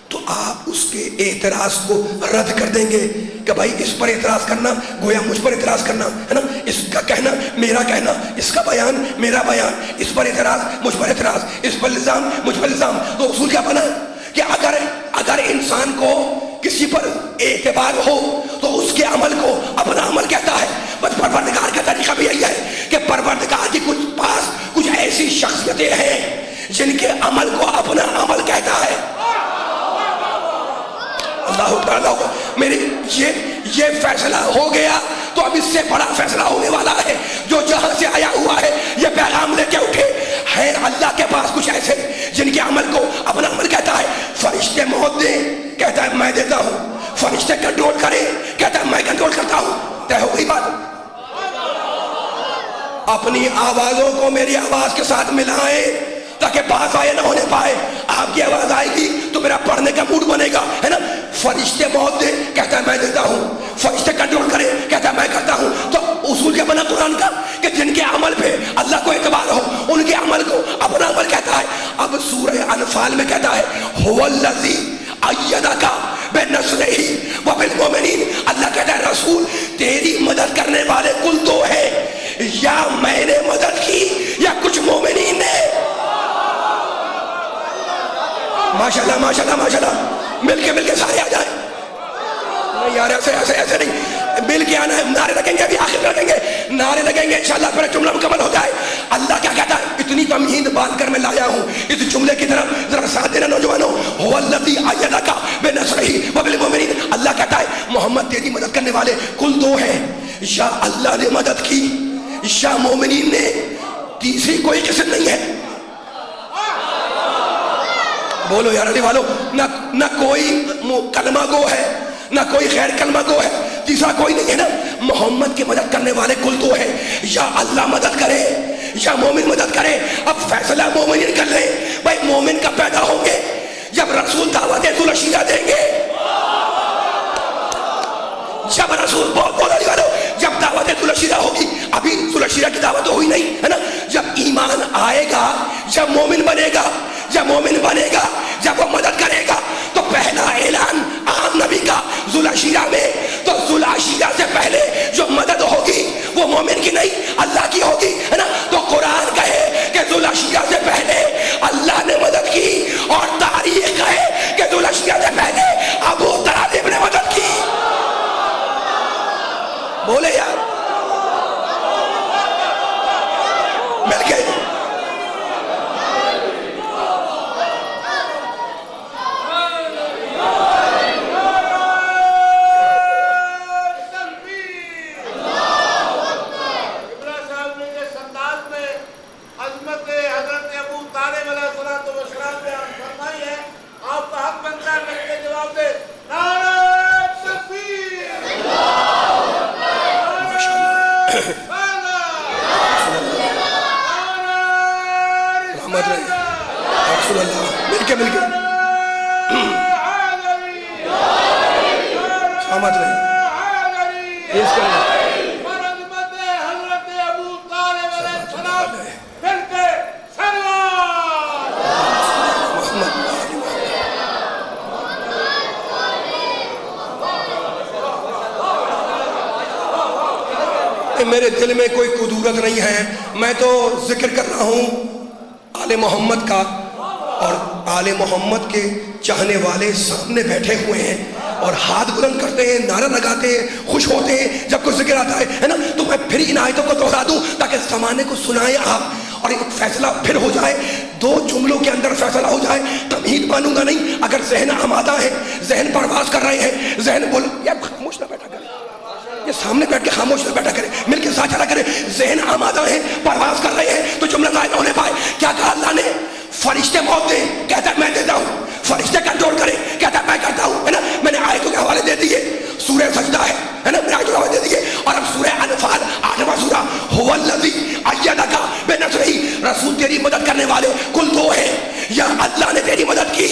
تو آپ اس کے اعتراض کو رد کر دیں گے کہ بھائی اس پر اعتراض کرنا گویا مجھ پر اعتراض کرنا ہے نا، اس کا کہنا میرا کہنا، اس کا بیان میرا بیان، اس پر اعتراض مجھ پر اعتراض، اس پر الزام مجھ پر الزام. تو اصول کیا بنا کہ اگر انسان کو کسی پر اعتبار ہو تو اس کے عمل کو اپنا عمل کہتا ہے. بس پروردگار کا طریقہ بھی یہی ہے کہ پروردگار کی کچھ ایسی شخصیتیں ہیں جن کے عمل کو اپنا عمل کہتا ہے. اللہ تعالیٰ میری یہ فیصلہ ہو گیا تو اب اس سے بڑا فیصلہ ہونے والا ہے. جو جہاں سے آیا ہوا ہے یہ پیغام لے کے اٹھے ہیں. اللہ کے پاس کچھ ایسے جن کے عمل کو اپنا عمل کہتا ہے. فرشتے موت دیں کہتا ہے میں دیتا ہوں، فرشتے کنٹرول کریں کہتا ہے میں کنٹرول کرتا ہوں. طے ہو گئی بات. اپنی آوازوں کو میری آواز کے ساتھ ملائیں تاکہ بات آئے نہ ہونے پائے. آپ کی آواز آئے گی تو میرا پڑھنے کا موڈ بنے گا، ہے نا. فرشتے موت دے کہتا ہے میں دیتا ہوں، فرشتے کنٹرول کرے کہتا ہے میں کرتا ہوں. تو اصول کیا بنا قرآن کا کہ جن کے عمل پہ اللہ کو اعتبار ہو ان کے عمل کو اپنا عمل کہتا ہے. اب سورہ انفال میں کہتا ہے هو الذی ایدک بنصرہ وبالمؤمنین. اللہ کہتا ہے رسول تیری مدد کرنے والے کل دو ہیں، یا میں نے مدد کی یا کچھ مومنین نے. ماشاءاللہ ماشاءاللہ ماشاءاللہ. مل کے سارے آ جائیں. نہیں یار ایسے نہیں، مل کے آنا ہے. نعرے لگیں گے، ابھی آخر لگیں گے، نعرے لگیں گے انشاءاللہ پھر جملہ مکمل ہو جائے. اللہ کیا کہتا ہے؟ اتنی تمہید باندھ کر میں لایا ہوں اس جملے کی طرف ذرا ساتھ دینا نوجوانوں. هو الذی ایدک بنصرہ وبالمؤمنین. اللہ کہتا ہے محمد تیری مدد کرنے والے کل دو ہیں، یا اللہ نے مدد کی یا مومنین نے. تیسری کوئی قسم نہیں ہے. بولو یار علی والو. نہ کوئی کلمہ گو ہے نہ کوئی غیر کلمہ گو ہے، تیسرا کوئی نہیں ہے نا. محمد کی مدد کرنے والے کل دو ہیں، یا اللہ مدد کرے یا مومن مدد کرے. اب فیصلہ مومنین کر لیں. بھائی مومن کب پیدا ہوں گے؟ جب رسول دعوت ذوالعشیرہ دیں گے. جب رسول بولو علی والو جب دعوت ذوالعشیرہ ہوگی. ابھی ذوالعشیرہ کی دعوت ہوئی نہیں ہے نا. جب ایمان آئے گا، جب مومن بنے گا، جب مومن بنے گا، جب وہ مدد کرے گا تو پہلا اعلان عام نبی کا ذوالعشیرہ میں. تو ذوالعشیرہ سے پہلے جو مدد ہوگی وہ مومن کی نہیں اللہ کی ہوگی، ہے نا. تو قرآن کہے کہ ذوالعشیرہ سے پہلے اللہ نے مدد کی، اور تاریخ کہے کہ ذوالعشیرہ سے پہلے ابو طالب نے مدد کی. بولے یار مل کے. مل کے سامت رہے میرے دل میں کوئی قدورت نہیں ہے. میں تو ذکر کر رہا ہوں آل محمد کا اور آل محمد کے چاہنے والے سامنے بیٹھے ہوئے ہیں اور ہاتھ بلند کرتے ہیں، نعرہ لگاتے ہیں، خوش ہوتے ہیں جب کوئی ذکر آتا ہے نا، تو میں پھر ان آیتوں کو دوہرا دوں تاکہ زمانے کو سنائیں آپ اور ایک فیصلہ پھر ہو جائے، 2 جملوں کے اندر فیصلہ ہو جائے۔ تمہید مانوں گا نہیں، اگر ذہن آمادہ ہے، ذہن پرواز کر رہے ہیں، ذہن بول یا خاموش نہ بیٹھا کرے، یہ سامنے بیٹھ کے خاموش نہ بیٹھا کرے، مل کے ساتھ چلا کرے، ذہن آمادہ ہے، پرواز کر رہے ہیں تو جملہ ضائع نہ ہونے پائے۔ کیا کہا اللہ نے؟ فرشتے موت دیں، کہتا ہے میں دیتا ہوں، فرشتے کنٹرول کریں، کہتا ہے میں کرتا ہوں، ہے نا۔ میں نے آیتوں کے حوالے دے دیے، سورہ سجدہ ہے نا، میں نے آیتوں کے حوالے دے دیے، اور اب سورہ انفال 8واں سورہ، هو الذی ایدک بنصرہ، رسول تیری مدد کرنے والے کل 2 ہیں، یا اللہ نے تیری مدد کی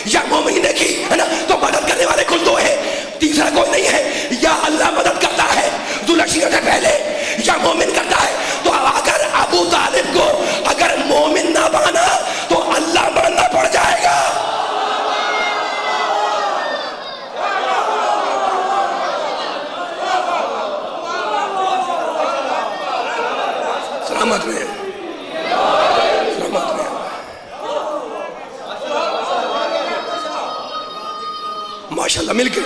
یا مومن نے کی، ہے نا، تو مدد کرنے والے کل 2 ہیں، تیسرا کوئی نہیں ہے۔ یا اللہ مدد کرتا ہے ذوالعرش سے پہلے، یا مومن کرتا ہے۔ تو اگر ابو طالب کو اگر مومن نہ مانا تو اللہ ماننا پڑ جائے گا۔ سلامت رہے، سلامت رہے۔ ماشاءاللہ مل کے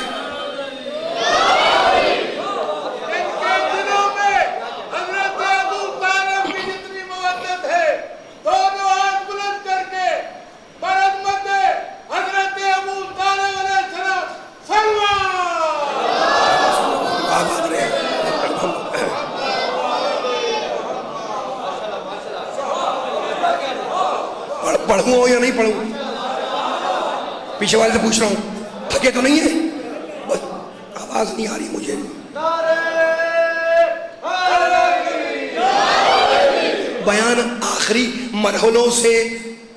پڑھوں ہو یا نہیں پڑھوں؟ پیچھے والے سے پوچھ رہا ہوں، تھکے تو نہیں ہیں؟ بس آواز نہیں آ رہی مجھے۔ بیان آخری مرحلوں سے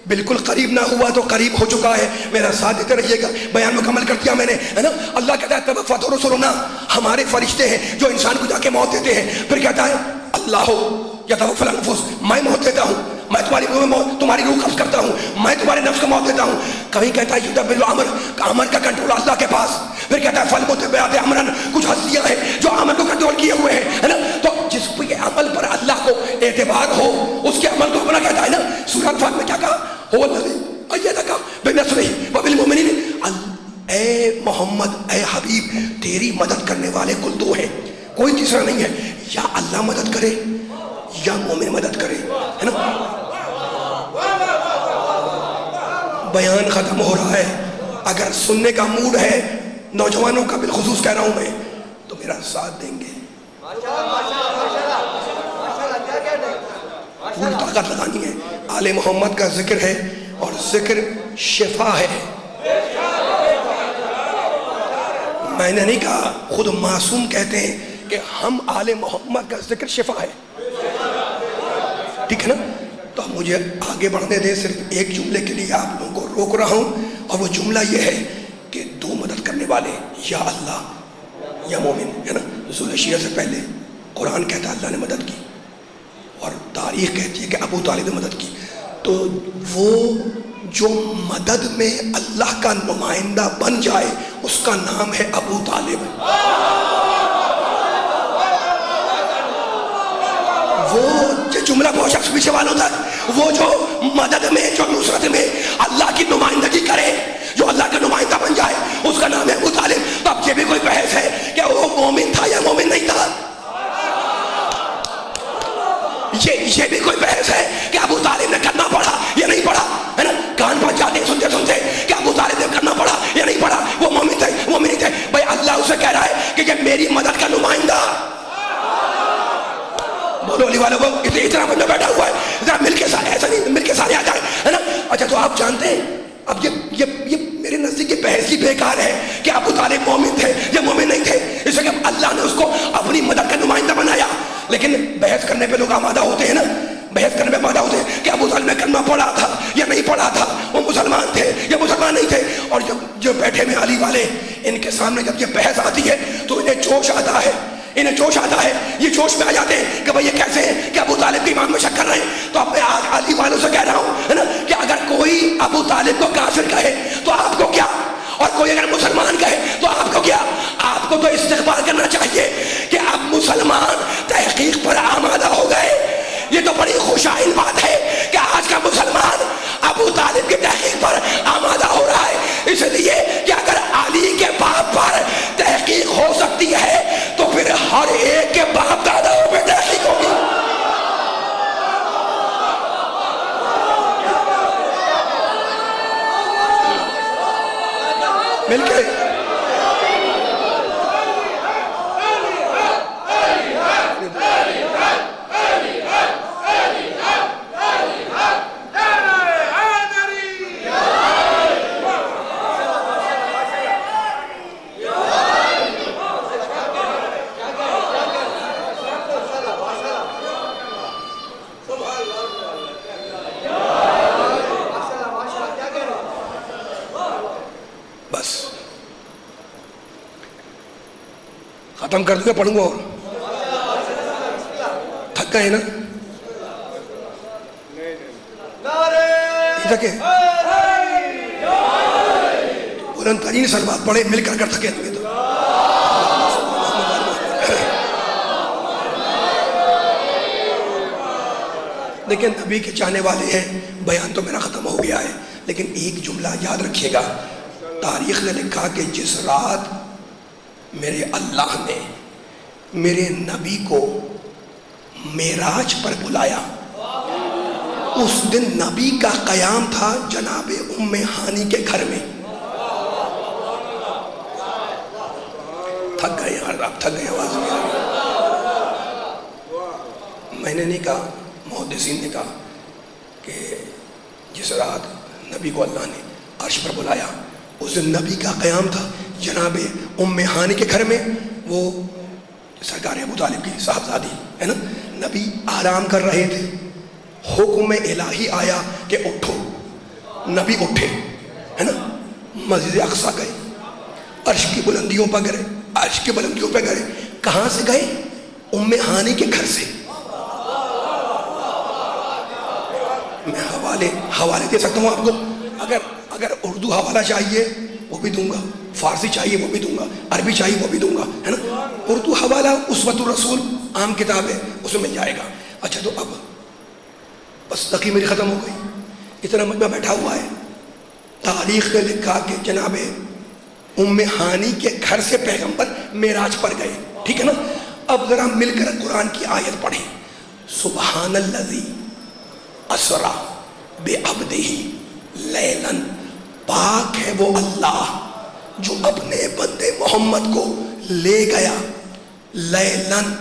بالکل قریب نہ ہوا تو قریب ہو چکا ہے، میرا ساتھ دیتے رہیے گا۔ بیان مکمل کر دیا میں نے، ہے نا۔ اللہ کہتا ہے توفت رسلنا، ہمارے فرشتے ہیں جو انسان کو جا کے موت دیتے ہیں، پھر کہتا ہے اللہ یتوفی الانفس، میں موت دیتا ہوں، میں تمہاری روح قبض کرتا ہوں، میں تمہارے نفس کو موت دیتا ہوں۔ کہیں کہتا ہے یدبر الامر، امر کا کنٹرول اللہ کے پاس، پھر کہتا ہے فالمدبرات امرا، کچھ ہستیاں ہیں جو امر کو کنٹرول کیے ہوئے ہیں، ہے نا۔ تو جس کے عمل پر اللہ کو اعتبار ہو اس کے عمل کو اپنا کہتا ہے نا۔ سورہ انفال میں کیا کہا؟ هو الذی ایدک بنصرہ وبالمؤمنین۔ اے محمد، اے حبیب، تیری مدد کرنے والے کل 2 ہیں، کوئی تیسرا نہیں ہے، یا اللہ مدد کرے یا مومن مدد کرے، ہے نا۔ بیان ختم ہو رہا ہے، اگر سننے کا موڈ ہے، نوجوانوں کا بالخصوص کہہ رہا ہوں میں، تو میرا ساتھ دیں گے، پوری طاقت لگانی ہے۔ آل محمد کا ذکر ہے اور ذکر شفا ہے۔ میں نے نہیں کہا، خود معصوم کہتے ہیں کہ ہم آل محمد کا ذکر شفا ہے، ٹھیک ہے نا۔ تو مجھے آگے بڑھنے دیں، صرف ایک جملے کے لیے آپ لوگوں کو روک رہا ہوں، اور وہ جملہ یہ ہے کہ 2 مدد کرنے والے، یا اللہ یا مومن، ہے نا۔ ذوالعرش سے پہلے قرآن کہتا ہے اللہ نے مدد کی، اور تاریخ کہتی ہے کہ ابو طالب نے مدد کی۔ تو وہ جو مدد میں اللہ کا نمائندہ بن جائے اس کا نام ہے ابو طالب۔ وہ جملہ بہت شخص پیچھے والوں تک، وہ جو مدد میں، جو نصرت میں اللہ کی نمائندگی کرے، جو اللہ کا نمائندہ بن جائے، اس کا نام ہے ابو طالب۔ تو اب یہ بھی کوئی بحث ہے کہ وہ مومن تھا یا مومن نہیں تھا، یہ بھی کوئی بحث ہے کہ ابو طالب نے کرنا پڑا یا نہیں پڑا، ہے نا۔ کان پھٹ جاتے سنتے سنتے کہ ابو طالب نے کرنا پڑا یا نہیں پڑا، وہ مومن تھے مومن نہیں تھے۔ بھائی اللہ اسے کہہ رہا ہے کہ یہ میری مدد کا نمائندہ، بولو علی والوں کو، اتنا بندہ بیٹھا ہوا ہے، ذرا مل کے سارے، ایسا نہیں مل کے سارے آ جائیں، ہے نا۔ اچھا تو آپ جانتے ہیں، اب یہ میرے نزدیک یہ بحث ہی بیکار ہے کہ ابو طالب مومن تھے یا مومن نہیں تھے، اس لیے کہ اللہ نے اس کو اپنی مدد کا نمائندہ بنایا۔ لیکن بحث کرنے پہ لوگ آمادہ ہوتے ہیں نا، بحث کرنے پہ آمادہ ہوتے ہیں کہ ابو طالب نے کلمہ پڑھا تھا یا نہیں پڑھا تھا، وہ مسلمان تھے یا مسلمان نہیں تھے۔ اور جو بیٹھے میں علی والے، ان کے سامنے جب یہ بحث آتی ہے تو انہیں جوش آتا ہے، انہیں جوش آتا ہے، یہ جوش میں آ جاتے ہیں کہ بھئی یہ کیسے ہیں کہ ابو طالب کی ایمان میں شک کر رہے ہیں۔ تو اب میں آج علی والوں سے کہہ رہا ہوں، ہے نا، کہ اگر کوئی ابو طالب کو کافر کہے تو آپ کو کیا، اور کوئی اگر مسلمان کہے تو آپ کو کیا؟ آپ کو تو استغفار کرنا چاہیے کہ اب مسلمان تحقیق پر آمادہ ہو گئے یہ تو بڑی خوشائن بات ہے کہ آج کا مسلمان ابو طالب کی تحقیق پر آمادہ ہو رہا ہے، اس لیے کہ اگر علی کے باپ پر تحقیق ہو سکتی ہے تو پھر ہر ایک کے باپ داداؤں پہ تحقیق ہوگی۔ مل کے بس ختم کر دوں گا، پڑھوں گا اور تھک گئے نا؟ تھکے بلند ترین سلوات پڑھے مل کر تھکے ہوئے تو لیکن نبی کے چاہنے والے ہیں، بیان تو میرا ختم ہو گیا ہے، لیکن ایک جملہ یاد رکھیے گا، تاریخ نے لکھا کہ جس رات میرے اللہ نے میرے نبی کو معراج پر بلایا، اس دن نبی کا قیام تھا جناب ام ہانی کے گھر میں۔ تھک گئے یار، آپ تھک گئے، آواز نہیں آ رہی۔ میں نے نہیں کہا، محدثین نے کہا کہ جس رات نبی کو اللہ نے عرش پر بلایا اس دن نبی کا قیام تھا جناب ام ہانی کے گھر میں، وہ سرکار ابو طالب کی صاحبزادی ہے نا، نبی آرام کر رہے تھے، حکم الہی آیا کہ اٹھو، نبی اٹھے ہے نا، مسجد اقصی گئے، عرش کی بلندیوں پر گئے، عرش کی بلندیوں پہ گئے، کہاں سے گئے؟ ام ہانی کے گھر سے۔ میں حوالے دے سکتا ہوں آپ کو، اگر اردو حوالہ چاہیے وہ بھی دوں گا، فارسی چاہیے وہ بھی دوں گا، عربی چاہیے وہ بھی دوں گا، ہے نا۔ اردو حوالہ اسوۃ الرسول عام کتاب ہے، اس میں مل جائے گا۔ اچھا تو اب بس تقی میری ختم ہو گئی، اتنا مجمع بیٹھا ہوا ہے، تاریخ نے لکھا کہ جناب ام ہانی کے گھر سے پیغمبر معراج پر گئے، ٹھیک ہے نا۔ اب ذرا مل کر قرآن کی آیت پڑھیں، سبحان الذی اسرا بعبدہ لیلا، پاک ہے وہ اللہ جو اپنے بندے محمد کو لے گیا لیلن،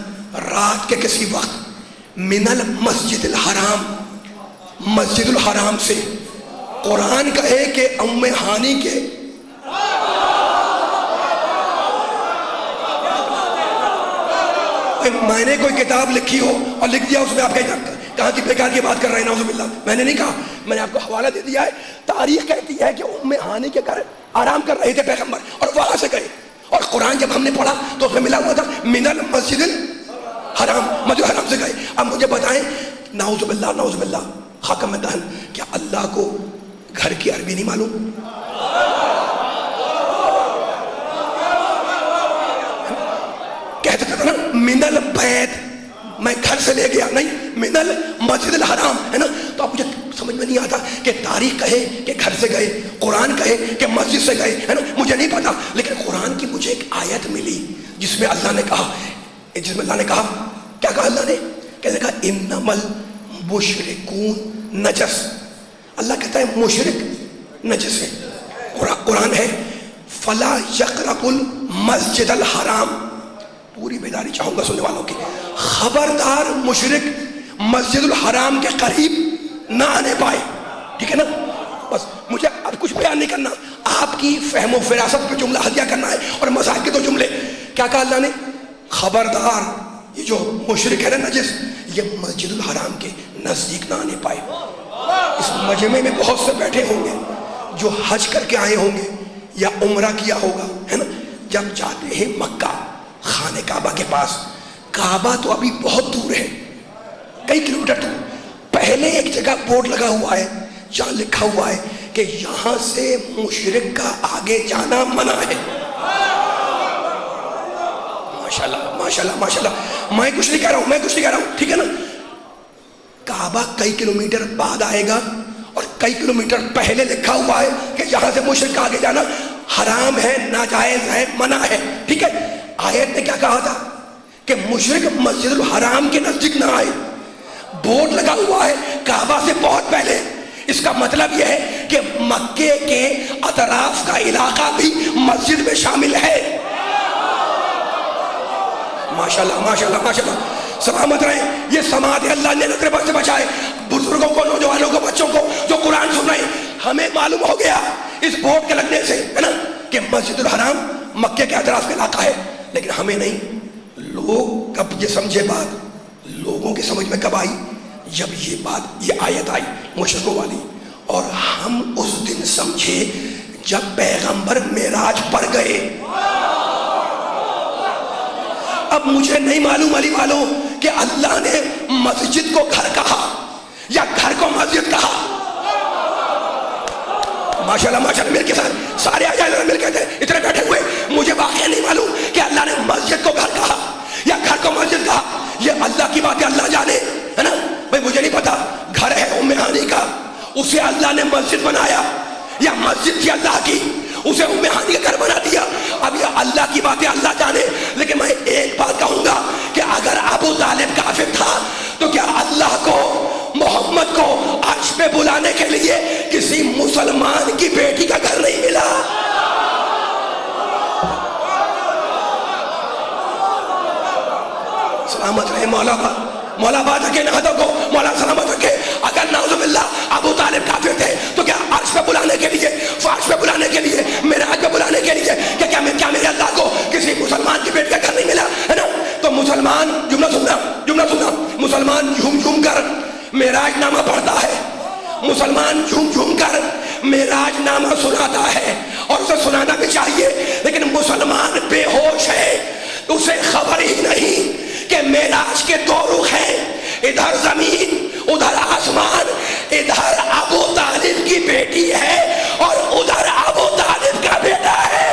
رات کے کسی وقت، من المسجد الحرام، مسجد الحرام سے۔ قرآن کہے کہ ام ہانی کے میں نے کوئی کتاب لکھی ہو اور لکھ دیا اس میں آپ کہاں کی بیکار کی بات کر رہے ہیں، نعوذ باللہ، میں نے نہیں کہا، میں نے آپ کو حوالہ دے دیا ہے۔ تاریخ کہتی ہے کہ ام ہانی کے گھر آرام کر رہے تھے پیغمبر اور وہاں سے گئے، اور قرآن جب ہم نے پڑھا تو اس میں ملا ہوا تھا من المسجد الحرام، مسجد الحرام سے گئے۔ اب مجھے بتائیں، نعوذ باللہ نعوذ باللہ، حاکم دہن، کیا اللہ کو گھر کی عربی نہیں معلوم؟ کہتے تھے نا من البیت، میں گھر سے لے گیا، نہیں، من المسجد الحرام، ہے نا۔ تو اب مجھے سمجھ میں نہیں آتا کہ تاریخ کہے کہ گھر سے گئے، قرآن کہے کہ مسجد سے گئے، ہے نا، مجھے نہیں پتا، لیکن قرآن کی مجھے ایک آیت ملی جس میں اللہ نے کہا، کیا کہا اللہ نے؟ کہا انما المشرکون نجس، اللہ کہتا ہے مشرک نجس ہے، قرآن ہے فلا یقربوا المسجد الحرام۔ پوری بیداری چاہوں گا سننے والوں کی، خبردار مشرک مسجد الحرام کے قریب نہ آنے پائے، ٹھیک ہے نا۔ بس مجھے اب کچھ بیان نہیں کرنا، آپ کی فہم و فراست پہ جملہ ہدیہ کرنا ہے، اور مذاہب کے دو جملے۔ کیا کہا اللہ نے؟ خبردار یہ جو مشرک ہے نا نجس، یہ مسجد الحرام کے نزدیک نہ آنے پائے۔ اس مجمع میں بہت سے بیٹھے ہوں گے جو حج کر کے آئے ہوں گے یا عمرہ کیا ہوگا، ہے نا، جب جاتے ہیں مکہ خانہ کعبہ کے پاس، کعبہ تو ابھی بہت دور ہے، کئی کلومیٹر دور، پہلے ایک جگہ بورڈ لگا ہوا ہے جہاں لکھا ہوا ہے کہ یہاں سے مشرک کا آگے جانا منع ہے۔ ماشاءاللہ ماشاءاللہ ماشاءاللہ، میں کچھ نہیں کہہ رہا ہوں، ٹھیک ہے نا۔ کعبہ کئی کلومیٹر بعد آئے گا اور کئی کلومیٹر پہلے لکھا ہوا ہے کہ یہاں سے مشرک آگے جانا حرام ہے، ناجائز ہے، منع ہے. ٹھیک ہے، آیت نے کیا کہا تھا کہ مشرک مسجد الحرام کے نزدیک نہ آئے. بورڈ لگا ہوا ہے کعبہ سے بہت پہلے. اس کا مطلب یہ ہے کہ مکے کے اطراف کا علاقہ بھی مسجد میں شامل ہے. ماشاءاللہ ماشاءاللہ ماشاءاللہ، سلامت رہے. یہ سماعت اللہ نے نظر بد سے بچائے. بزرگوں کو، نوجوانوں کو، بچوں کو جو قرآن سن رہے ہیں، ہمیں معلوم ہو گیا اس بورڈ کے لگنے سے ہے نا کہ مسجد الحرام مکے کے اطراف کا علاقہ ہے، لیکن ہمیں نہیں. لوگ کب یہ سمجھے بات؟ لوگوں کی سمجھ میں کب آئی؟ جب یہ بات، یہ آیت آئی مشرکوں والی. اور ہم اس دن سمجھے جب پیغمبر معراج پر گئے. اب مجھے نہیں معلوم علی والوں کہ اللہ نے مسجد کو گھر کہا یا گھر کو مسجد کہا. ماشاءاللہ ماشاءاللہ، میرے کے ساتھ سارے آ جائیں مل کے اتنے بیٹھے ہوئے. مجھے واقعہ نہیں معلوم کہ اللہ نے مسجد کو گھر کہا یا گھر کو مسجد کہا. یہ اللہ کی بات ہے، اللہ جانے ہے نا بھائی. مجھے نہیں پتا گھر ہے ام ہانی کا، اسے اللہ نے مسجد بنایا، یا مسجد تھی اللہ کی، اسے ام ہانی کا گھر بنا دیا. اب یہ اللہ کی بات ہے، اللہ جانے. لیکن میں ایک بات کہوں گا کہ اگر ابو طالب کافر تھا تو کیا اللہ کو، محمد کو عرش پہ بلانے کے لیے کسی مسلمان کی بیٹی کا گھر نہیں ملا؟ سلامت رہے مولا بات رکھے نہدوں کو، مولا سلامت رکھے. اگر نعوذ باللہ ابو طالب کافر تھے تو کیا عرش پہ بلانے کے لیے، فرش پہ بلانے کے لیے، معراج پہ بلانے کے لیے کیا میرے اللہ کو کسی مسلمان کی بیٹی کا گھر نہیں ملا ہے نا؟ تو مسلمان، جملہ سننا، مسلمان جھوم جھوم کر معراج نامہ پڑھتا ہے، مسلمان جھوم جھوم کر معراج نامہ سناتا ہے، اور اسے سنانا بھی چاہیے. لیکن مسلمان بے ہوش ہے، اسے خبر ہی نہیں کہ معراج کے دو رخ ہیں، ادھر زمین ادھر آسمان. ادھر ابو طالب کی بیٹی ہے اور ادھر ابو طالب کا بیٹا ہے.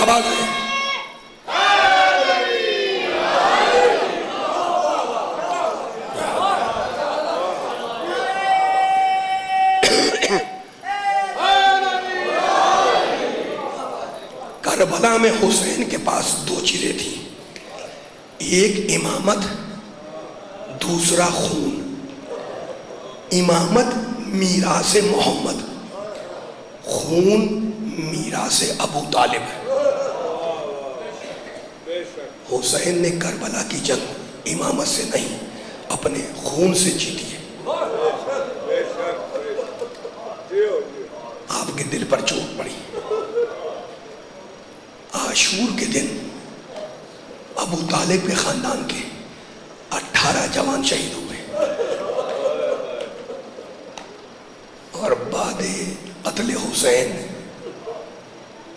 آباد رہے. کربلا میں حسین کے پاس دو چیزیں تھیں، ایک امامت، دوسرا خون. امامت میراث محمد، خون میراث ابو طالب. حسین نے کربلا کی جنگ امامت سے نہیں، اپنے خون سے جیتی ہے. آپ کے دل پر چوٹ پڑی. عاشور کے دن ابو طالب کے خاندان کے 18 جوان شہید ہوئے، اور بعد قتل حسین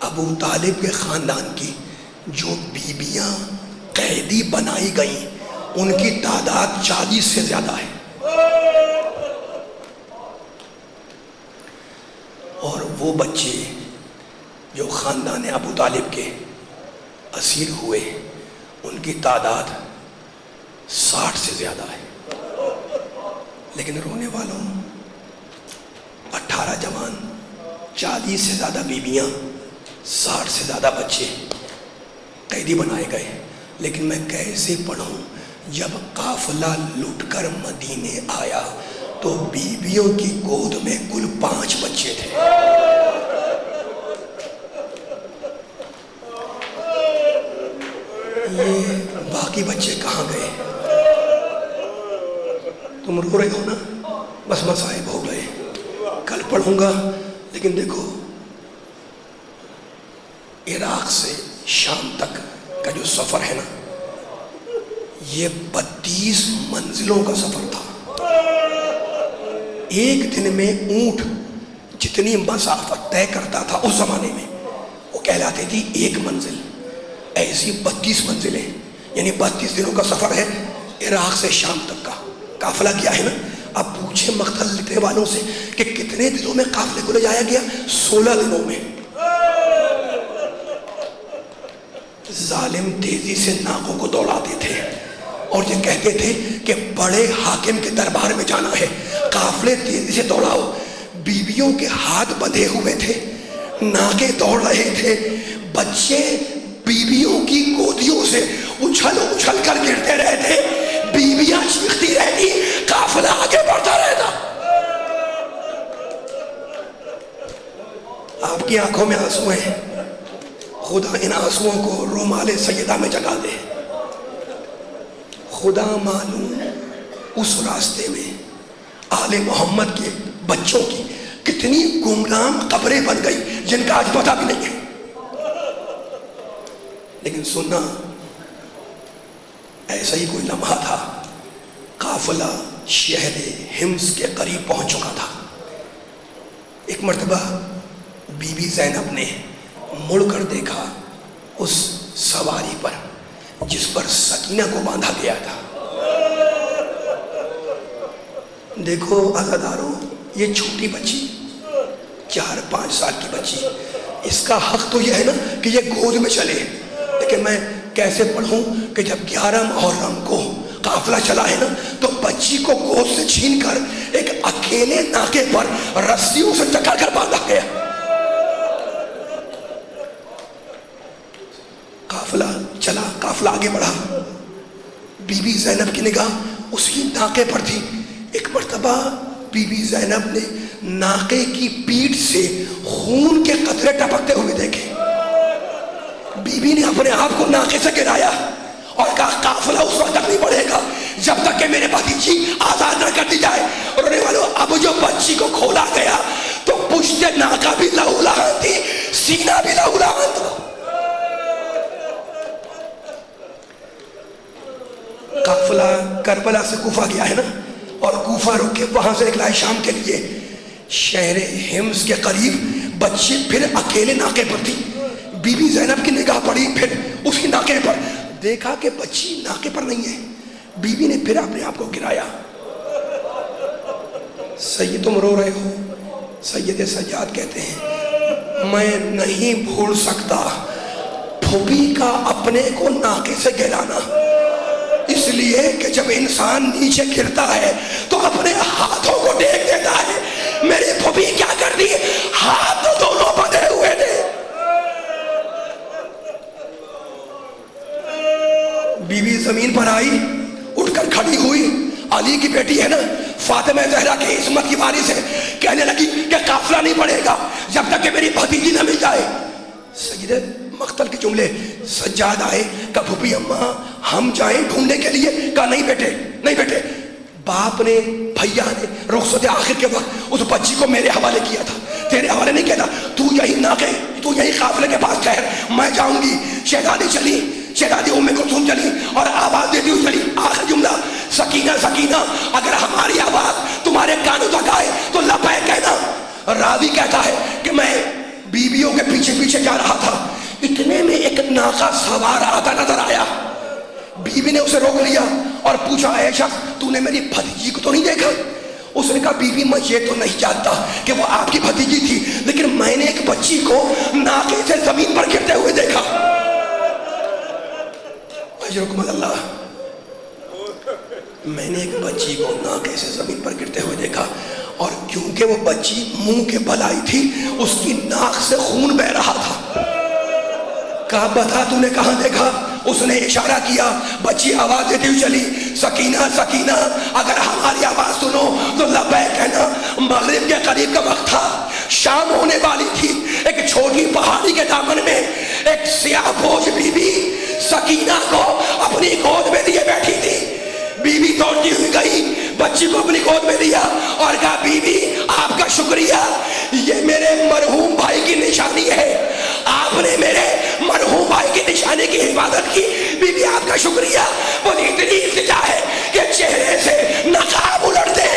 ابو طالب کے خاندان کی جو بیویاں قیدی بنائی گئیں ان کی تعداد 40 سے زیادہ ہے. اور وہ بچے جو خاندان ابو طالب کے اسیر ہوئے ان کی تعداد 60 سے زیادہ ہے. لیکن رونے والوں، 18 جوان، 40 سے زیادہ بیویاں، 60 سے زیادہ بچے قیدی بنائے گئے. لیکن میں کیسے پڑھوں؟ جب قافلہ لٹ کر مدینے آیا تو بیویوں کی گود میں کل 5 بچے تھے. یہ باقی بچے کہاں گئے؟ تم رو رہے ہو نا، بس مصائب ہو گئے. کل پڑھوں گا. لیکن دیکھو، عراق سے شام تک کا جو سفر ہے نا، یہ 32 منزلوں کا سفر تھا. ایک دن میں اونٹ جتنی مسافت طے کرتا تھا اس زمانے میں وہ کہلاتی تھی ایک منزل. ایسی 32 منزلیں، یعنی 32 دنوں کا سفر ہے. عراق سے شام تک کا قافلہ کیا ہے نا. اب پوچھیں مقتل لکھنے والوں سے کہ کتنے دنوں میں قافلے کو لے جایا گیا؟ 16 دنوں میں. ظالم تیزی سے ناکوں کو دوڑاتے تھے اور یہ کہتے تھے کہ بڑے حاکم کے دربار میں جانا ہے، قافلے تیزی سے دوڑاؤ. بیویوں کے ہاتھ بندھے ہوئے تھے، ناکے دوڑ رہے تھے، بچے بیویوں کی گودیوں سے اچھل اچھل کر گرتے رہتے، بیویاں چیختی رہتی، قافلہ آگے بڑھتا رہتا. آپ کی آنکھوں میں آنسو ہیں، خدا ان آنسوؤں کو رومال سیدہ میں جگا دے. خدا معلوم اس راستے میں آل محمد کے بچوں کی کتنی گمنام قبریں بن گئی جن کا آج پتہ بھی نہیں ہے. لیکن سننا ایسا ہی کوئی لمحہ تھا. قافلہ شہر حمص کے قریب پہنچ چکا تھا. ایک مرتبہ بی بی زینب نے مڑ کر دیکھا اس سواری پر جس پر سکینہ کو باندھا گیا تھا. دیکھو عزادارو، یہ چھوٹی بچی 4-5 سال کی بچی، اس کا حق تو یہ ہے نا کہ یہ گود میں چلے. لیکن میں کیسے پڑھوں کہ جب 11 محرم کو قافلہ چلا ہے نا تو بچی کو گود سے چھین کر ایک اکیلے ناکے پر رسیوں سے جکڑ کر باندھا گیا. قافلہ چلا، قافلہ آگے بڑھا. بی بی زینب کی نگاہ اسی ناکے پر تھی. ایک مرتبہ بی بی زینب نے ناکے کی پیٹھ سے خون کے قطرے ٹپکتے ہوئے دیکھے. بی بی نے اپنے آپ کو ناکے سے گرایا اور کہا قافلہ اس وقت تک نہیں بڑھے گا جب تک کہ میرے بھتیجی آزاد نہ کر دی جائے. اور رہنے والوں، اب جو بچی کو کھولا گیا تو پشت ناکا بھی لہو لہان تھی، سینہ بھی لہو لہان تھا. قافلہ کربلا سے کوفہ گیا ہے نا، اور کوفہ رک کے وہاں سے نکلا ہے شام کے لیے. شہر حمص کے قریب بچی پھر اکیلے ناکے پر تھی. بی بی زینب کی نگاہ پڑی پھر اسی ناکے پر، دیکھا کہ بچی ناکے پر نہیں ہے. بی بی نے پھر اپنے آپ کو گرایا. سید تم رو رہے ہو؟ سید سجاد کہتے ہیں میں نہیں بھول سکتا پھوپھی کا اپنے کو ناکے سے گرانا، اس لیے کہ جب انسان نیچے گرتا ہے تو اپنے ہاتھوں کو دیکھ دیتا ہے. میری پھوپھی کیا کر دی؟ ہاتھ تو دونوں بندھے ہوئے تھے. بی بی زمین پر آئی، اٹھ کر کھڑی ہوئی. علی کی بیٹی ہے نا فاطمہ زہرا کی عصمت کی وارث ہے، کہنے لگی کہ قافلہ نہیں پڑے گا جب تک کہ میری بھتیجی نہ مل جائے. سید مقتل کے جملے. سجاد آئے، کہا پھوپھی اماں ہم جائیں ڈھونڈنے کے لیے؟ کہا نہیں بیٹے، نہیں بیٹے. باپ نے، بھیا نے رخصت آخر کے وقت اس بچی کو میرے حوالے کیا تھا، تیرے حوالے نہیں کیا تھا. تو یہی ناکے، تو یہی قافلے کے پاس ٹھہر، میں جاؤں گی. شہزادی چلی، شہزادی ام کلثوم چلی اور آواز دیتی ہوئی چلی. آخر جملہ سکینہ سکینہ، اگر ہماری آواز تمہارے کانوں تک آئے تو لبیک کہنا. راوی کہتا ہے کہ میں بیویوں کے پیچھے پیچھے جا رہا تھا، اتنے میں ایک ناکا سوار آتا نظر آیا. بیوی نے اسے روک لیا اور پوچھا اے شخص تو نے میری بھتیجی کو تو نہیں دیکھا؟ اس نے کہا بیوی میں یہ تو نہیں جانتا کہ وہ آپ کی بھتیجی تھی، لیکن میں نے ایک بچی کو ناکے سے زمین پر گرتے ہوئے دیکھا. اجرکم اللہ. میں نے ایک بچی کو ناکے سے زمین پر گرتے ہوئے دیکھا، اور کیونکہ وہ بچی منہ کے بل آئی تھی اس کی ناک سے خون بہ رہا تھا. کہا بتا تو نے کہاں دیکھا؟ اس نے اشارہ کیا. بچی آواز دیتی ہوئی چلی، سکینہ سکینہ اگر ہماری آواز سنو تو لبیک کہنا. مغرب کے قریب کا وقت تھا، شام ہونے والی تھی. ایک چھوٹی پہاڑی کے دامن میں ایک سیاہ پوش بی بی سکینہ کو اپنی گود میں لیے بیٹھی تھی. بی بی دوڑتی ہوئی گئی، بچی کو اپنی گود میں لیا اور کہا بی بی آپ کا شکریہ، یہ میرے مرحوم بھائی کی نشانی ہے، آپ نے میرے مرحوم بھائی کی نشانی کی حفاظت کی. بی بی آپ کا شکریہ. وہ اتنی التجا ہے کہ چہرے سے نقاب الٹ دے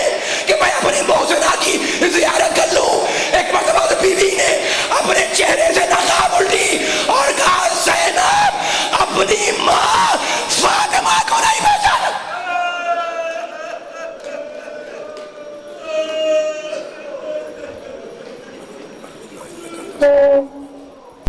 کہ میں اپنی محسنہ کی زیارت کر لوں. ایک مرتبہ بی بی نے اپنے چہرے سے نقاب الٹی اور کہا زینب اپنی ماں فاطمہ کو نہیں پہچانا. Thank you.